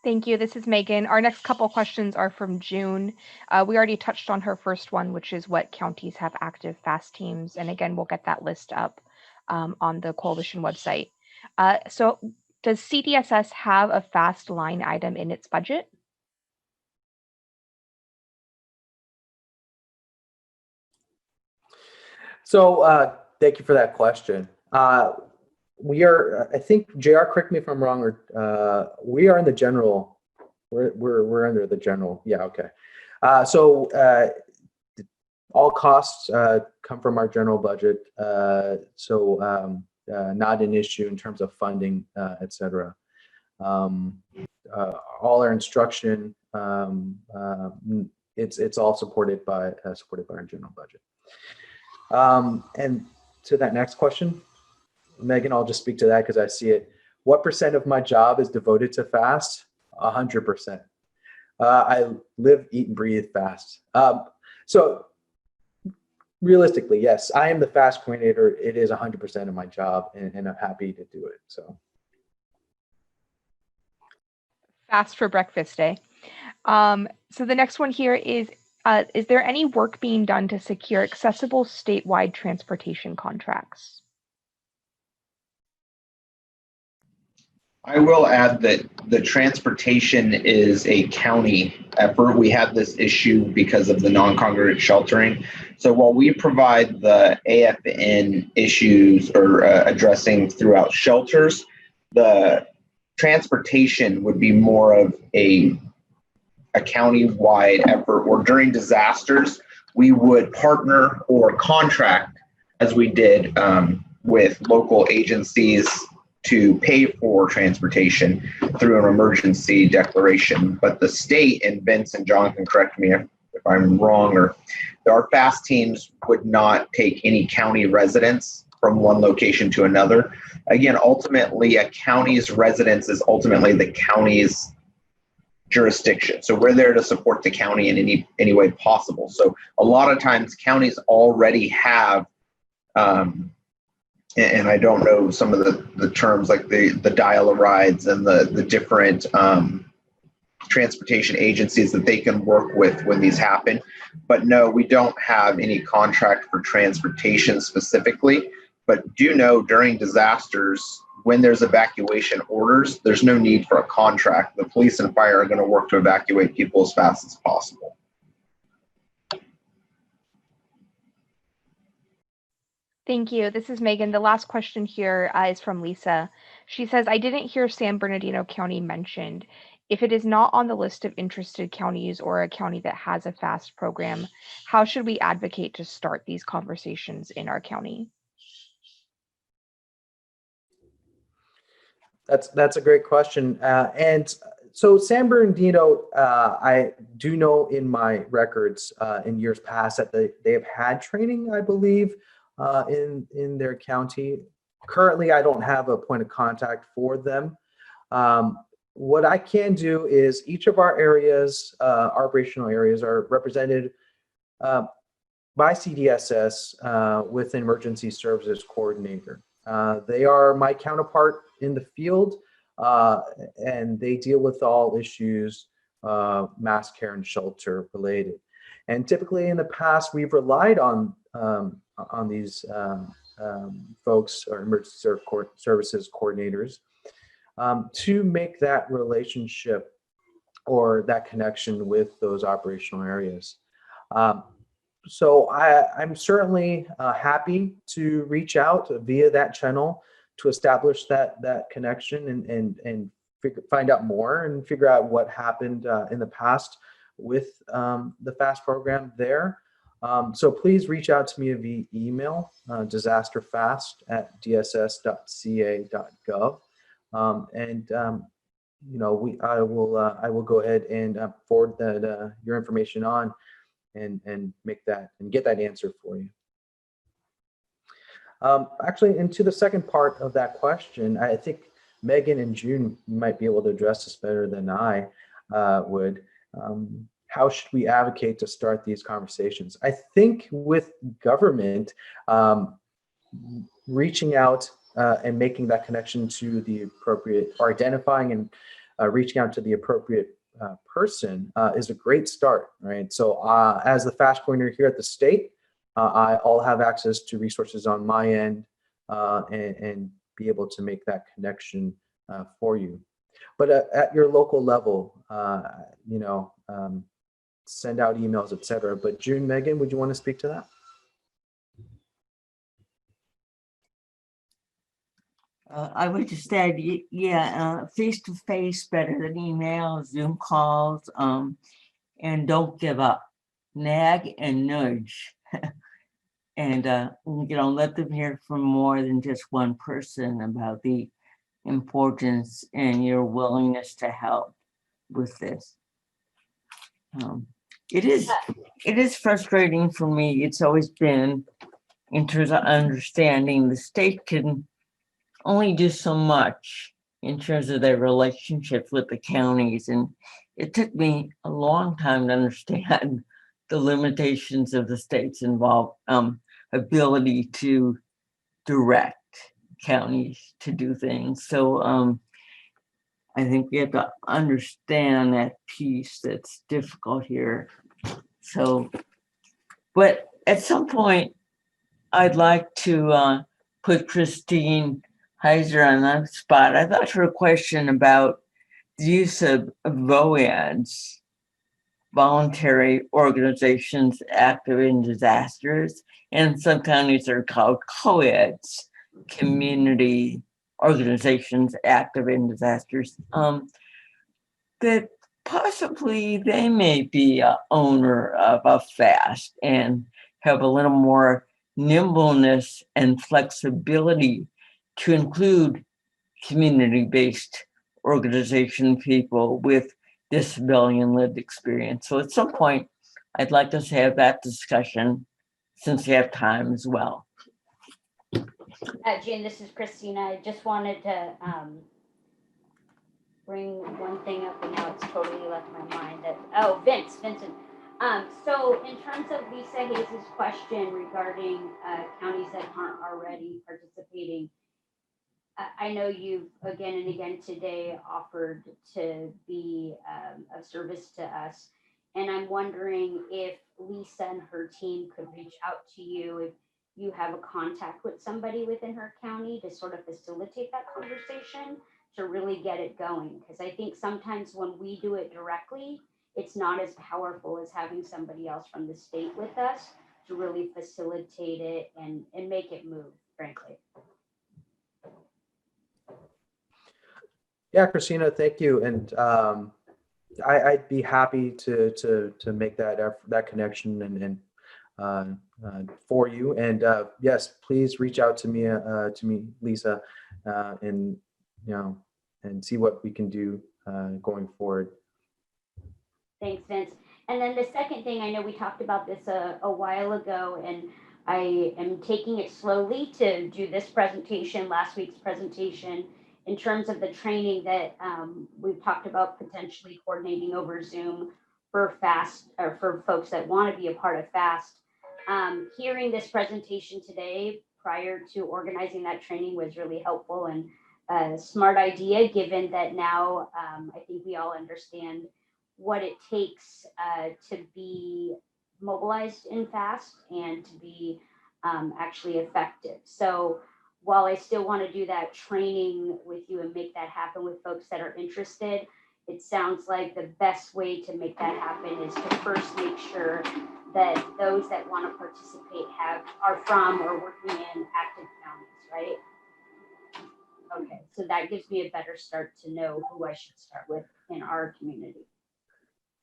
Thank you. This is Megan. Our next couple questions are from June. We already touched on her first one, which is what counties have active FAST teams. And again, we'll get that list up on the coalition website. So does CDSS have a FAST line item in its budget? So thank you for that question. We are, I think, JR, correct me if I'm wrong, or we are in the general, we're under the general, yeah, okay. So all costs come from our general budget, so not an issue in terms of funding, etc. All our instruction, it's all supported by our general budget. And to that next question, Megan, I'll just speak to that because I see it. What % of my job is devoted to FAST? 100%. I live, eat, and breathe FAST. So realistically, yes, I am the FAST coordinator. It is 100% of my job, and I'm happy to do it. So Fast for breakfast day. So the next one here is there any work being done to secure accessible statewide transportation contracts? I will add that the transportation is a county effort. We had this issue because of the non-congregate sheltering. So while we provide the AFN issues or addressing throughout shelters, the transportation would be more of a county-wide effort, or during disasters, we would partner or contract, as we did with local agencies, to pay for transportation through an emergency declaration. But the state, and Vince and John can correct me if I'm wrong, or our FAST teams would not take any county residents from one location to another. Again, ultimately, a county's residence is ultimately the county's jurisdiction. So we're there to support the county in any way possible. So a lot of times counties already have and I don't know some of the terms like the dial-a-rides and the different transportation agencies that they can work with when these happen. But no, we don't have any contract for transportation specifically, but do know during disasters, when there's evacuation orders, there's no need for a contract. The police and fire are going to work to evacuate people as fast as possible. Thank you. This is Megan. The last question here is from Lisa. She says, I didn't hear San Bernardino County mentioned. If it is not on the list of interested counties or a county that has a FAST program, how should we advocate to start these conversations in our county? That's a great question. And So San Bernardino, I do know in my records in years past that they have had training, I believe, in their county. Currently, I don't have a point of contact for them. What I can do is each of our areas, operational areas, are represented by CDSS with an emergency services coordinator. They are my counterpart in the field, and they deal with all issues mass care and shelter related. And typically in the past, we've relied on these folks or emergency services coordinators to make that relationship or that connection with those operational areas. So I'm certainly happy to reach out via that channel to establish that connection and find out more and figure out what happened in the past with the FAST program there. So please reach out to me via email, disasterfast@dss.ca.gov. I will go ahead and forward that your information on and make that and get that answer for you. Actually, into the second part of that question, I think Megan and June might be able to address this better than I would. How should we advocate to start these conversations? I think with government, reaching out and making that connection to the appropriate, or identifying and reaching out to the appropriate person is a great start, right? So as the FAST coordinator here at the state, I'll have access to resources on my end and be able to make that connection for you. But at your local level, send out emails, etc. But June, Megan, would you want to speak to that? I would just add, face-to-face better than email, Zoom calls, and don't give up. Nag and nudge. And, let them hear from more than just one person about the importance and your willingness to help with this. It is frustrating for me. It's always been, in terms of understanding the state can only do so much in terms of their relationships with the counties. And it took me a long time to understand the limitations of the state's ability to direct counties to do things. So I think we have to understand that piece that's difficult here. So, but at some point, I'd like to put Christine Heiser on the spot. I thought her question about the use of VOADs, voluntary organizations active in disasters, and some counties are called COEDs, community organizations active in disasters, that possibly they may be a owner of a FAST and have a little more nimbleness and flexibility to include community-based organization people with disability and lived experience. So at some point, I'd like us to have that discussion since we have time as well. Jen, this is Christina. I just wanted to bring one thing up, and now it's totally left my mind. Vincent. So in terms of Lisa Hayes' question regarding counties that aren't already participating, I know you've again and again today offered to be of service to us. And I'm wondering if Lisa and her team could reach out to you if you have a contact with somebody within her county to sort of facilitate that conversation to really get it going. Because I think sometimes when we do it directly, it's not as powerful as having somebody else from the state with us to really facilitate it and make it move, frankly. Yeah, Christina, thank you. And I'd be happy to make that connection and for you. And yes, please reach out to me, Lisa, and see what we can do going forward. Thanks, Vince. And then the second thing, I know we talked about this a while ago, and I am taking it slowly to do this presentation, last week's presentation, in terms of the training that we've talked about potentially coordinating over Zoom for FAST, or for folks that want to be a part of FAST. Hearing this presentation today prior to organizing that training was really helpful and a smart idea, given that now I think we all understand what it takes to be mobilized in FAST and to be actually effective. So while I still want to do that training with you and make that happen with folks that are interested, it sounds like the best way to make that happen is to first make sure that those that want to participate are from or working in active counties, right? Okay, so that gives me a better start to know who I should start with in our community.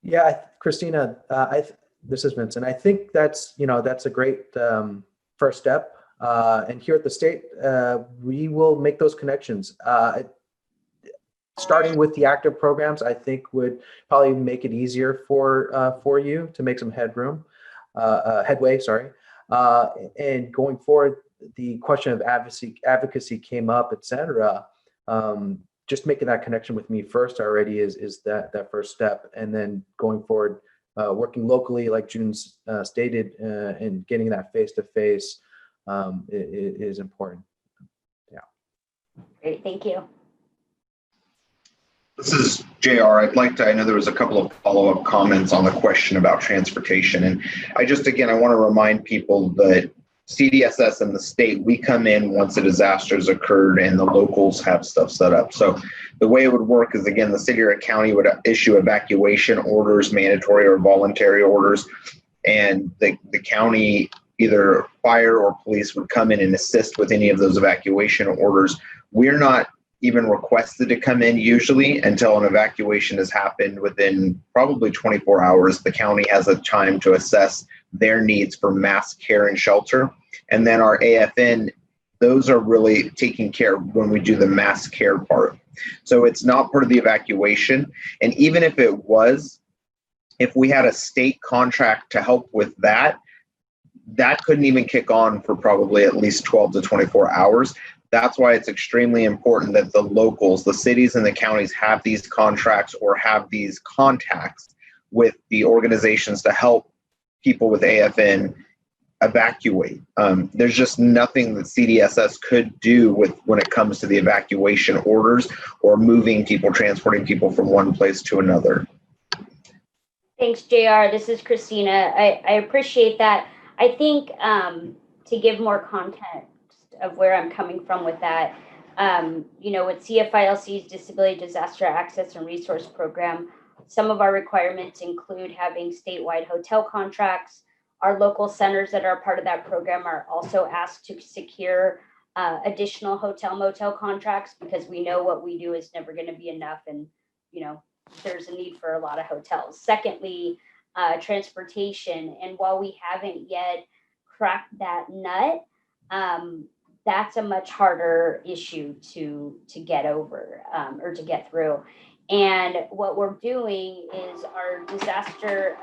Yeah, Christina, this is Vincent. I think that's a great first step. And here at the state, we will make those connections. Starting with the active programs, I think would probably make it easier for you to make some headway. Sorry. And going forward, the question of advocacy came up, etc. Just making that connection with me first already is that first step, and then going forward, working locally, like June's stated, and getting that face-to-face is important. Yeah. Great, thank you. This is JR. I know there was a couple of follow-up comments on the question about transportation. And I want to remind people that CDSS and the state, we come in once a disaster has occurred and the locals have stuff set up. So the way it would work is, again, the city or county would issue evacuation orders, mandatory or voluntary orders, and the county, either fire or police, would come in and assist with any of those evacuation orders. We're not even requested to come in usually until an evacuation has happened within probably 24 hours. The county has a time to assess their needs for mass care and shelter. And then our AFN, those are really taking care when we do the mass care part. So it's not part of the evacuation. And even if it was, if we had a state contract to help with that, that couldn't even kick on for probably at least 12 to 24 hours. That's why it's extremely important that the locals, the cities and the counties, have these contracts or have these contacts with the organizations to help people with AFN evacuate. There's just nothing that CDSS could do when it comes to the evacuation orders or moving people, transporting people from one place to another. Thanks, JR. This is Christina. I appreciate that. I think to give more context of where I'm coming from with that, with CFILC's Disability Disaster Access and Resource Program, some of our requirements include having statewide hotel contracts. Our local centers that are part of that program are also asked to secure additional hotel motel contracts, because we know what we do is never going to be enough, and there's a need for a lot of hotels. Secondly, transportation, and while we haven't yet cracked that nut, that's a much harder issue to get over or to get through. And what we're doing is our disability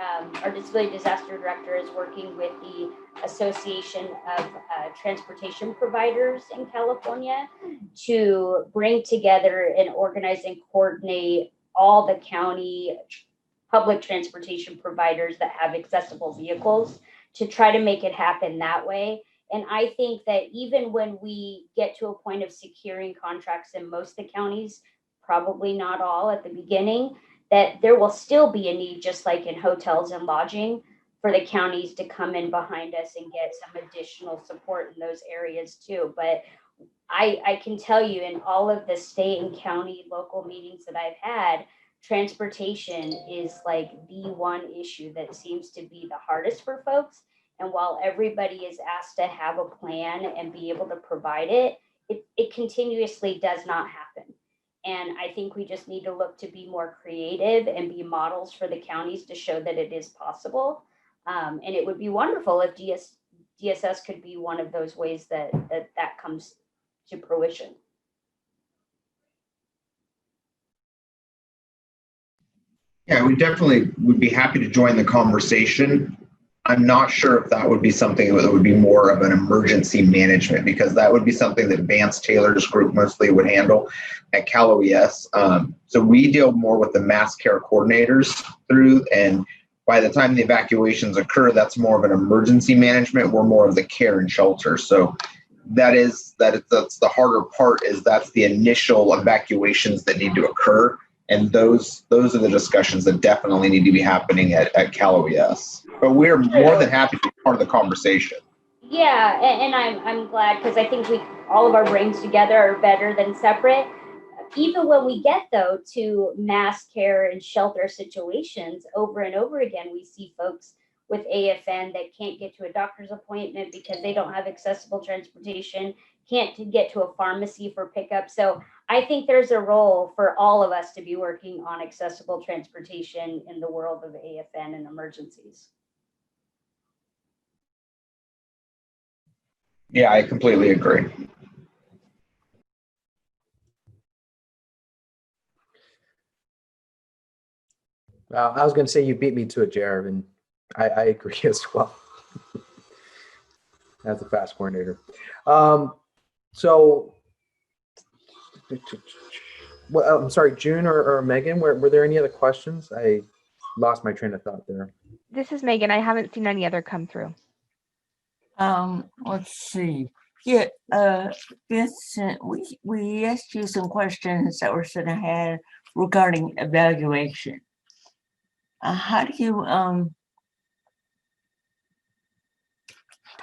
disaster director is working with the Association of Transportation Providers in California to bring together and organize and coordinate all the county public transportation providers that have accessible vehicles to try to make it happen that way. And I think that even when we get to a point of securing contracts in most of the counties, probably not all at the beginning, that there will still be a need, just like in hotels and lodging, for the counties to come in behind us and get some additional support in those areas too. But I can tell you, in all of the state and county local meetings that I've had, transportation is like the one issue that seems to be the hardest for folks. And while everybody is asked to have a plan and be able to provide it, it continuously does not happen. And I think we just need to look to be more creative and be models for the counties to show that it is possible. And it would be wonderful if DSS could be one of those ways that comes to fruition. Yeah, we definitely would be happy to join the conversation. I'm not sure if that would be something that would be more of an emergency management, because that would be something that Vance Taylor's group mostly would handle at Cal OES. So we deal more with the mass care coordinators through, and by the time the evacuations occur, that's more of an emergency management. We're more of the care and shelter. So that's the harder part, is that's the initial evacuations that need to occur. And those are the discussions that definitely need to be happening at Cal OES. But we're more than happy to be part of the conversation. Yeah, and I'm glad, because I think all of our brains together are better than separate. Even when we get, though, to mass care and shelter situations, over and over again, we see folks with AFN that can't get to a doctor's appointment because they don't have accessible transportation, can't get to a pharmacy for pickup. So I think there's a role for all of us to be working on accessible transportation in the world of AFN and emergencies. Yeah, I completely agree. I was going to say you beat me to it, Jared, and I agree as well. As a fast coordinator. So, well, I'm sorry, June or Megan, were there any other questions? I lost my train of thought there. This is Megan. I haven't seen any other come through. Let's see. Yeah, Vincent, we asked you some questions that were sent ahead regarding evaluation. How do you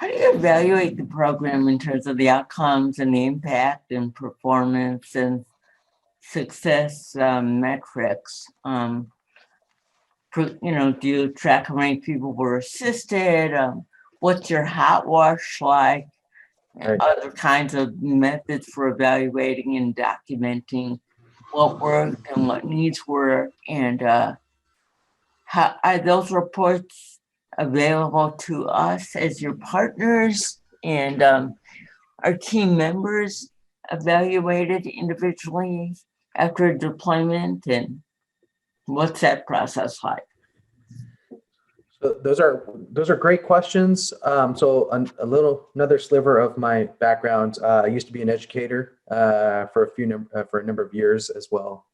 evaluate the program in terms of the outcomes and the impact and performance and success metrics? Do you track how many people were assisted? What's your hot wash like? Right. Other kinds of methods for evaluating and documenting what worked and what needs work, and how are those reports available to us as your partners, and are team members evaluated individually after deployment, and what's that process like? So those are great questions. So another sliver of my background. I used to be an educator for a number of years as well.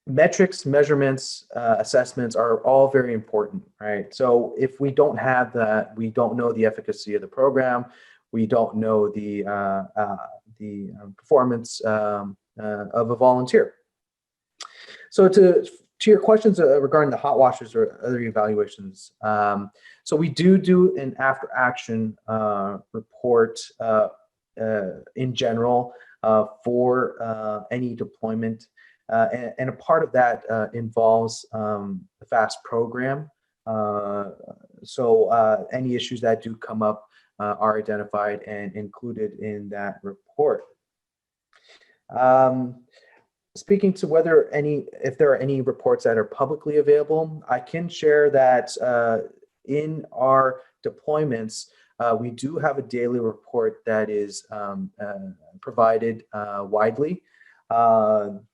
Metrics, measurements, assessments are all very important, right? So if we don't have that, we don't know the efficacy of the program. We don't know the performance of a volunteer. So to your questions regarding the hot washes or other evaluations, so we do an after action report in general for any deployment. And a part of that involves the FAST program. So any issues that do come up are identified and included in that report. Speaking to if there are any reports that are publicly available, I can share that in our deployments, we do have a daily report that is provided widely.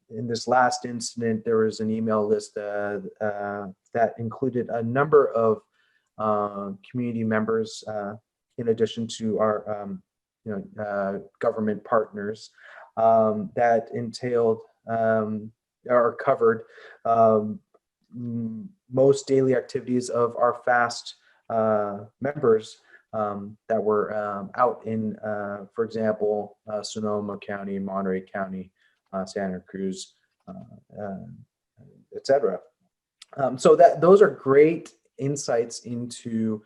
In this last incident, there was an email list that included a number of community members, in addition to our government partners, that entailed or covered most daily activities of our FAST members that were out in, for example, Sonoma County, Monterey County, Santa Cruz, etc. So those are great insights into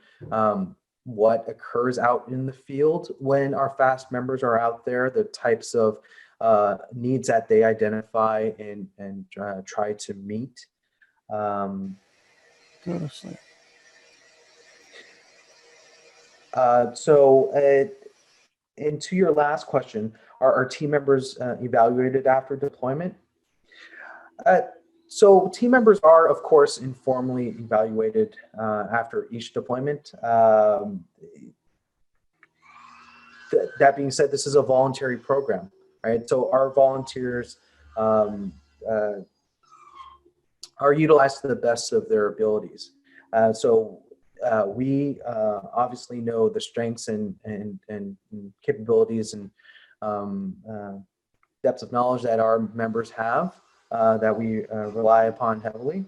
what occurs out in the field when our FAST members are out there, the types of needs that they identify and try to meet. And to your last question, are our team members evaluated after deployment? So team members are, of course, informally evaluated after each deployment. That being said, this is a voluntary program, right? So our volunteers are utilized to the best of their abilities. So we obviously know the strengths and capabilities and depths of knowledge that our members have that we rely upon heavily.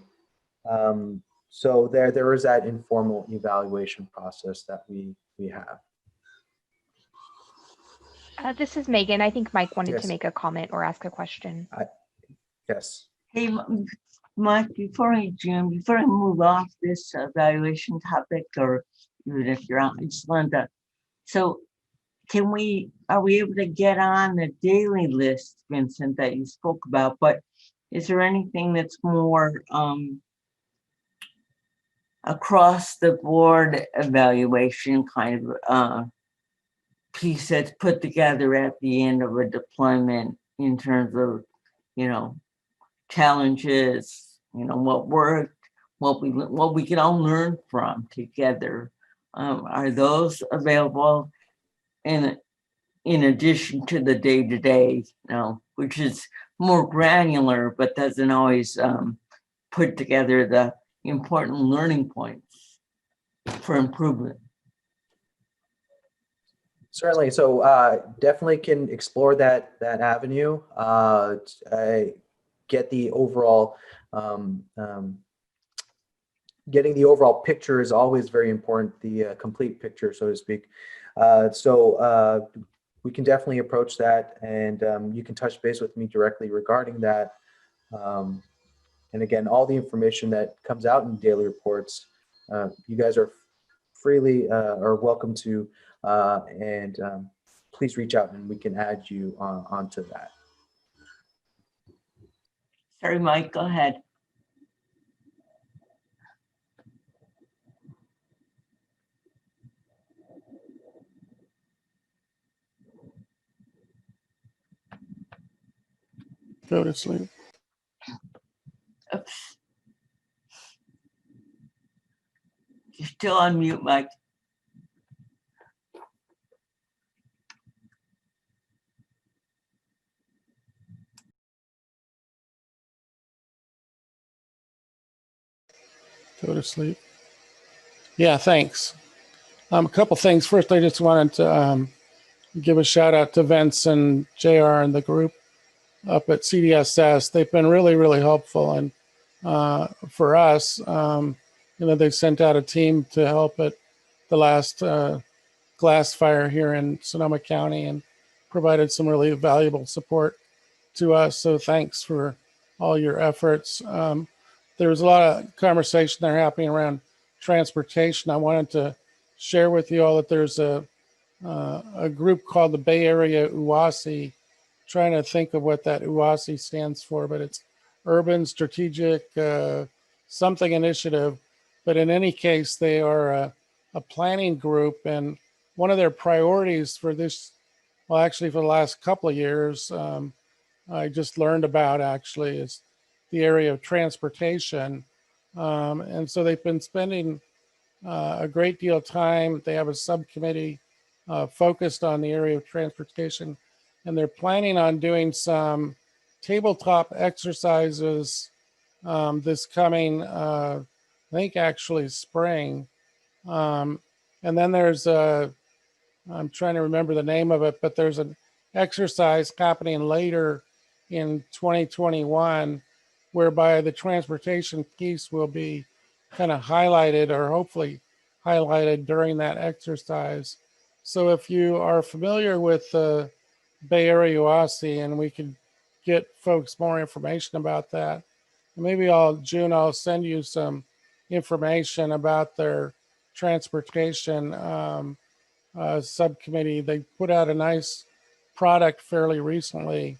So there is that informal evaluation process that we have. This is Megan. I think Mike wanted Yes. to make a comment or ask a question. Yes. Hey, Mike, before I move off this evaluation topic, or even if you're on, I just wanted to, so are we able to get on the daily list, Vincent, that you spoke about, but is there anything that's more across the board evaluation kind of piece that's put together at the end of a deployment in terms of, challenges, what worked, what we can all learn from together? Are those available in addition to the day-to-day, which is more granular, but doesn't always put together the important learning points for improvement? Certainly. So definitely can explore that avenue. Get the overall getting the overall picture is always very important. The complete picture, so to speak. So we can definitely approach that, and you can touch base with me directly regarding that. And again, all the information that comes out in daily reports, you guys are freely are welcome to, and please reach out and we can add you onto that. Sorry, Mike, go ahead. Go to sleep. Oops. You're still on mute, Mike. Go to sleep. Yeah, thanks. A couple things. First, I just wanted to give a shout out to Vince and JR and the group up at CDSS. They've been really, really helpful. And for us, they sent out a team to help at the last glass fire here in Sonoma County and provided some really valuable support to us. So thanks for all your efforts. There was a lot of conversation there happening around transportation. I wanted to share with you all that there's a group called the Bay Area UASI, trying to think of what that UASI stands for, but it's Urban Strategic something initiative. But in any case, they are a planning group, and one of their priorities for this, well, actually for the last couple of years, I just learned about actually is the area of transportation. And so they've been spending a great deal of time. They have a subcommittee focused on the area of transportation, and they're planning on doing some tabletop exercises this coming, I think actually spring. And then there's I'm trying to remember the name of it, but there's an exercise happening later in 2021 whereby the transportation piece will be kind of highlighted, or hopefully highlighted during that exercise. So if you are familiar with the Bay Area UASI, and we could get folks more information about that, maybe June I'll send you some information about their transportation subcommittee. They put out a nice product fairly recently,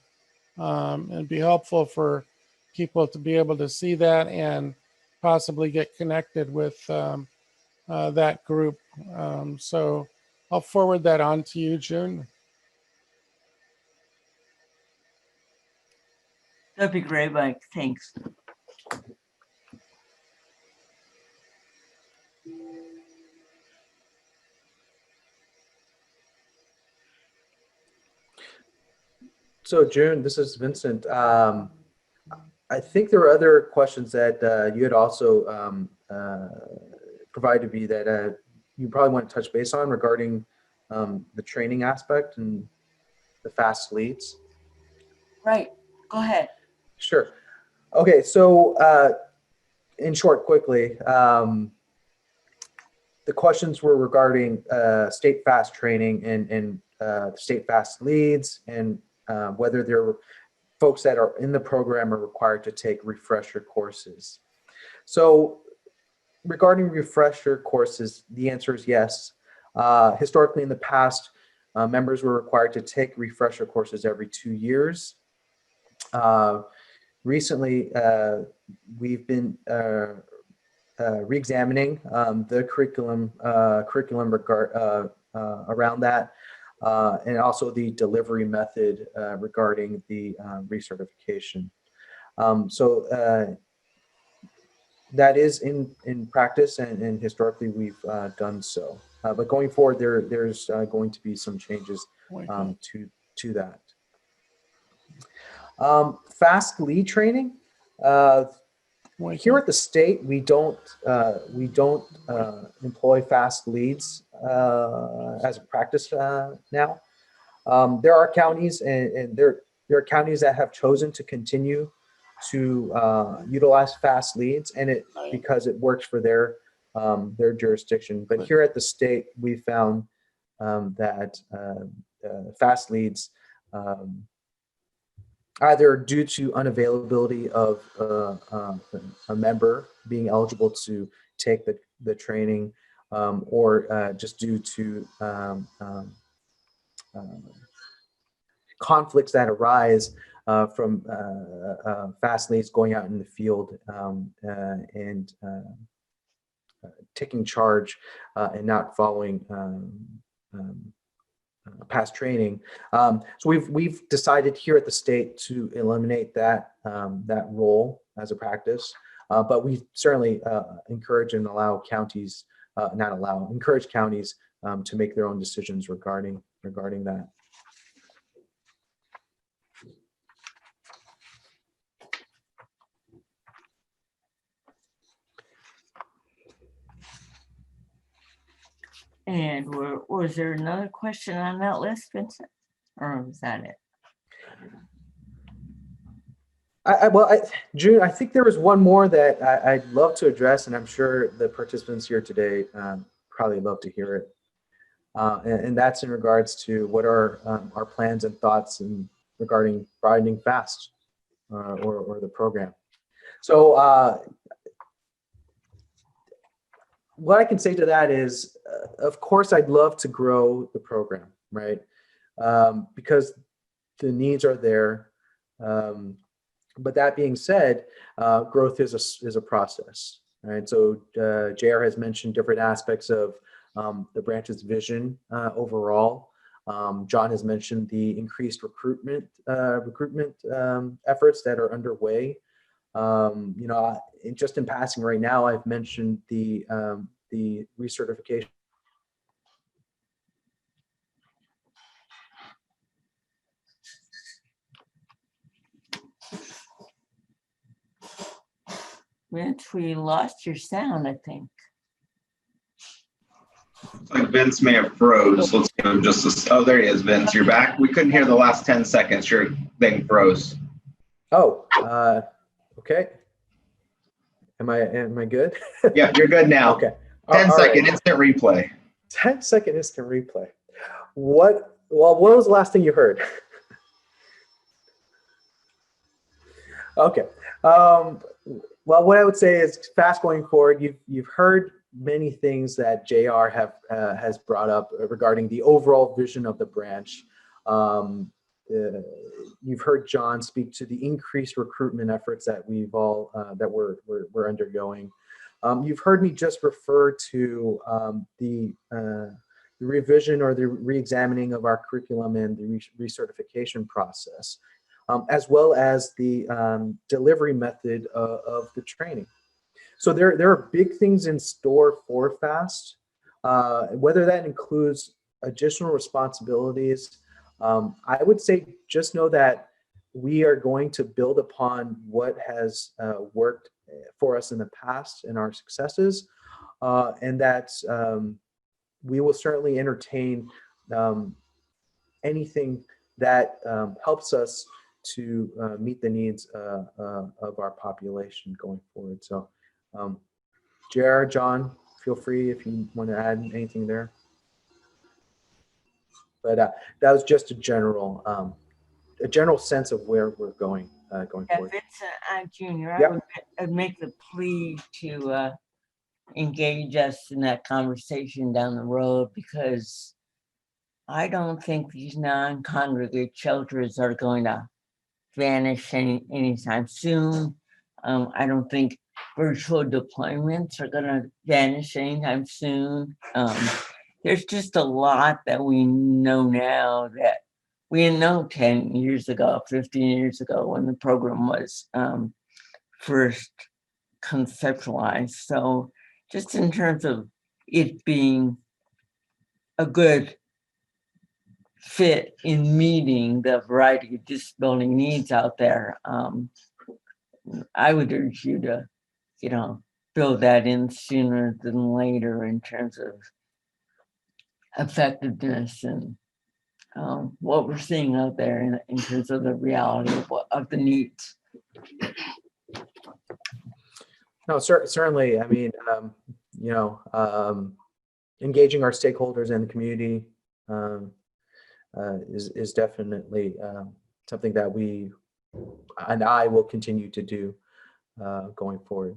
and it'd be helpful for people to be able to see that and possibly get connected with that group. So I'll forward that on to you, June. That'd be great, Mike. Thanks. So June, this is Vincent. I think there were other questions that you had also provided me that you probably want to touch base on regarding the training aspect and the fast leads. Right, go ahead. Sure. Okay, so in short, quickly, the questions were regarding state fast training and state fast leads, and whether there were folks that are in the program are required to take refresher courses. So regarding refresher courses, the answer is yes. Historically in the past, members were required to take refresher courses every 2 years. Recently, we've been re-examining the curriculum around that, and also the delivery method regarding the recertification. So that is in practice, and historically we've done so. But going forward, there's going to be some changes to that. Fast lead training. Here at the state, we don't employ fast leads as a practice now. There are counties, and there are counties that have chosen to continue to utilize fast leads, and because it works for their jurisdiction. But here at the state, we found that fast leads, either due to unavailability of a member being eligible to take the training, or just due to conflicts that arise from fast leads going out in the field and taking charge and not following past training. So we've decided here at the state to eliminate that role as a practice, but we certainly encourage and allow counties, encourage counties to make their own decisions regarding that. And was there another question on that list, Vincent? Or was that it? June, I think there was one more that I'd love to address, and I'm sure the participants here today probably love to hear it. And that's in regards to what are our plans and thoughts regarding broadening FAST or the program. So what I can say to that is, of course, I'd love to grow the program, right? Because the needs are there. But that being said, growth is a process, right? So JR has mentioned different aspects of the branch's vision overall. John has mentioned the increased recruitment efforts that are underway. Just in passing right now, I've mentioned the recertification. Vince, we lost your sound, I think. Like Vince may have froze. Let's give him just oh, there he is, Vince. You're back. We couldn't hear the last 10 seconds. Your thing froze. Oh, okay. Am I good? Yeah, you're good now. Okay. 10-second right. instant replay. 10-second instant replay. What was the last thing you heard? Okay. Well, what I would say is fast going forward. You've heard many things that JR has brought up regarding the overall vision of the branch. You've heard John speak to the increased recruitment efforts that we're undergoing. You've heard me just refer to the revision or the re-examining of our curriculum and the recertification process, as well as the delivery method of the training. So there are big things in store for FAST, whether that includes additional responsibilities. I would say just know that we are going to build upon what has worked for us in the past and our successes, and that we will certainly entertain anything that helps us to meet the needs of our population going forward. So, JR, John, feel free if you want to add anything there. But that was just a general sense of where we're going going Yeah, forward. Vincent, Junior, Yep. I'd make the plea to engage us in that conversation down the road, because I don't think these non-congregate shelters are going to vanish anytime soon. I don't think virtual deployments are going to vanish anytime soon. There's just a lot that we know now that we didn't know 10 years ago, 15 years ago, when the program was first conceptualized. So just in terms of it being a good fit in meeting the variety of disability needs out there, I would urge you to, build that in sooner than later in terms of effectiveness and what we're seeing out there in terms of the reality of the needs. No, certainly. I mean, engaging our stakeholders in the community is definitely something that we and I will continue to do going forward.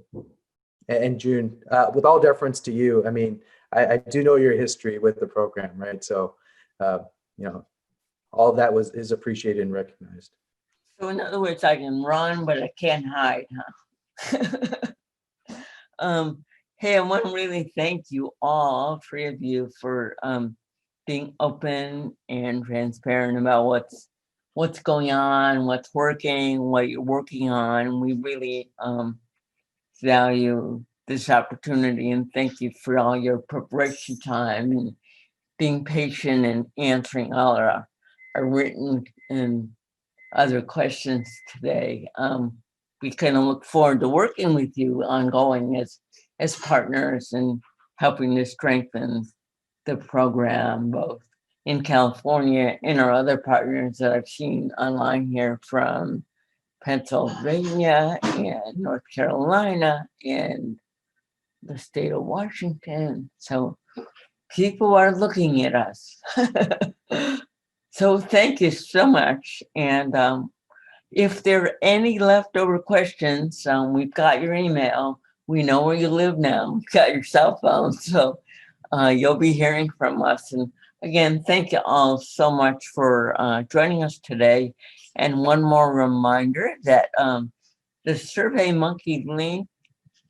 And June, with all deference to you, I mean, I do know your history with the program, right? So, all of that is appreciated and recognized. So in other words, I can run, but I can't hide, huh? Hey, I want to really thank you all three of you for being open and transparent about what's going on, what's working, what you're working on. We really value this opportunity, and thank you for all your preparation time and being patient and answering all our written and other questions today. We kind of look forward to working with you ongoing as partners and helping to strengthen the program, both in California and our other partners that I've seen online here from Pennsylvania and North Carolina and the state of Washington. So people are looking at us. So thank you so much. And if there are any leftover questions, we've got your email. We know where you live now. We've got your cell phone. So you'll be hearing from us. And again, thank you all so much for joining us today. And one more reminder that the SurveyMonkey link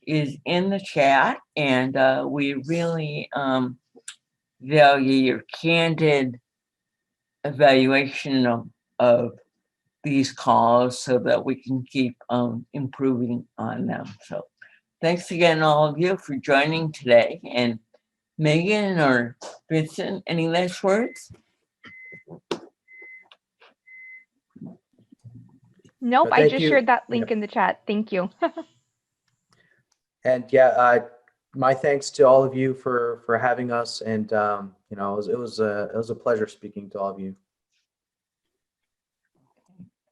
is in the chat, and we really value your candid evaluation of these calls so that we can keep improving on them. So thanks again, all of you, for joining today. And Megan or Vincent, any last words? Nope, Well, I thank just you. shared that link in the chat. Thank you. And my thanks to all of you for having us. And it was a pleasure speaking to all of you.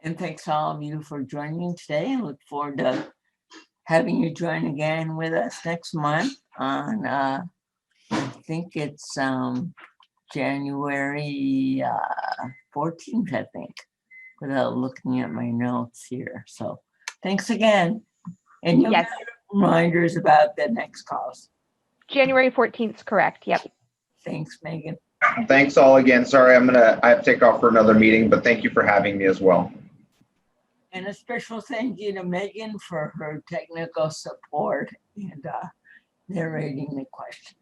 And thanks all of you for joining today, and look forward to having you join again with us next month on I think it's January 14th, I think, without looking at my notes here. So thanks again. And you'll Yes. get reminders about the next calls. January 14th is correct. Yep. Thanks, Megan. Thanks all again. Sorry, I have to take off for another meeting, but thank you for having me as well. And a special thank you to Megan for her technical support and narrating the questions.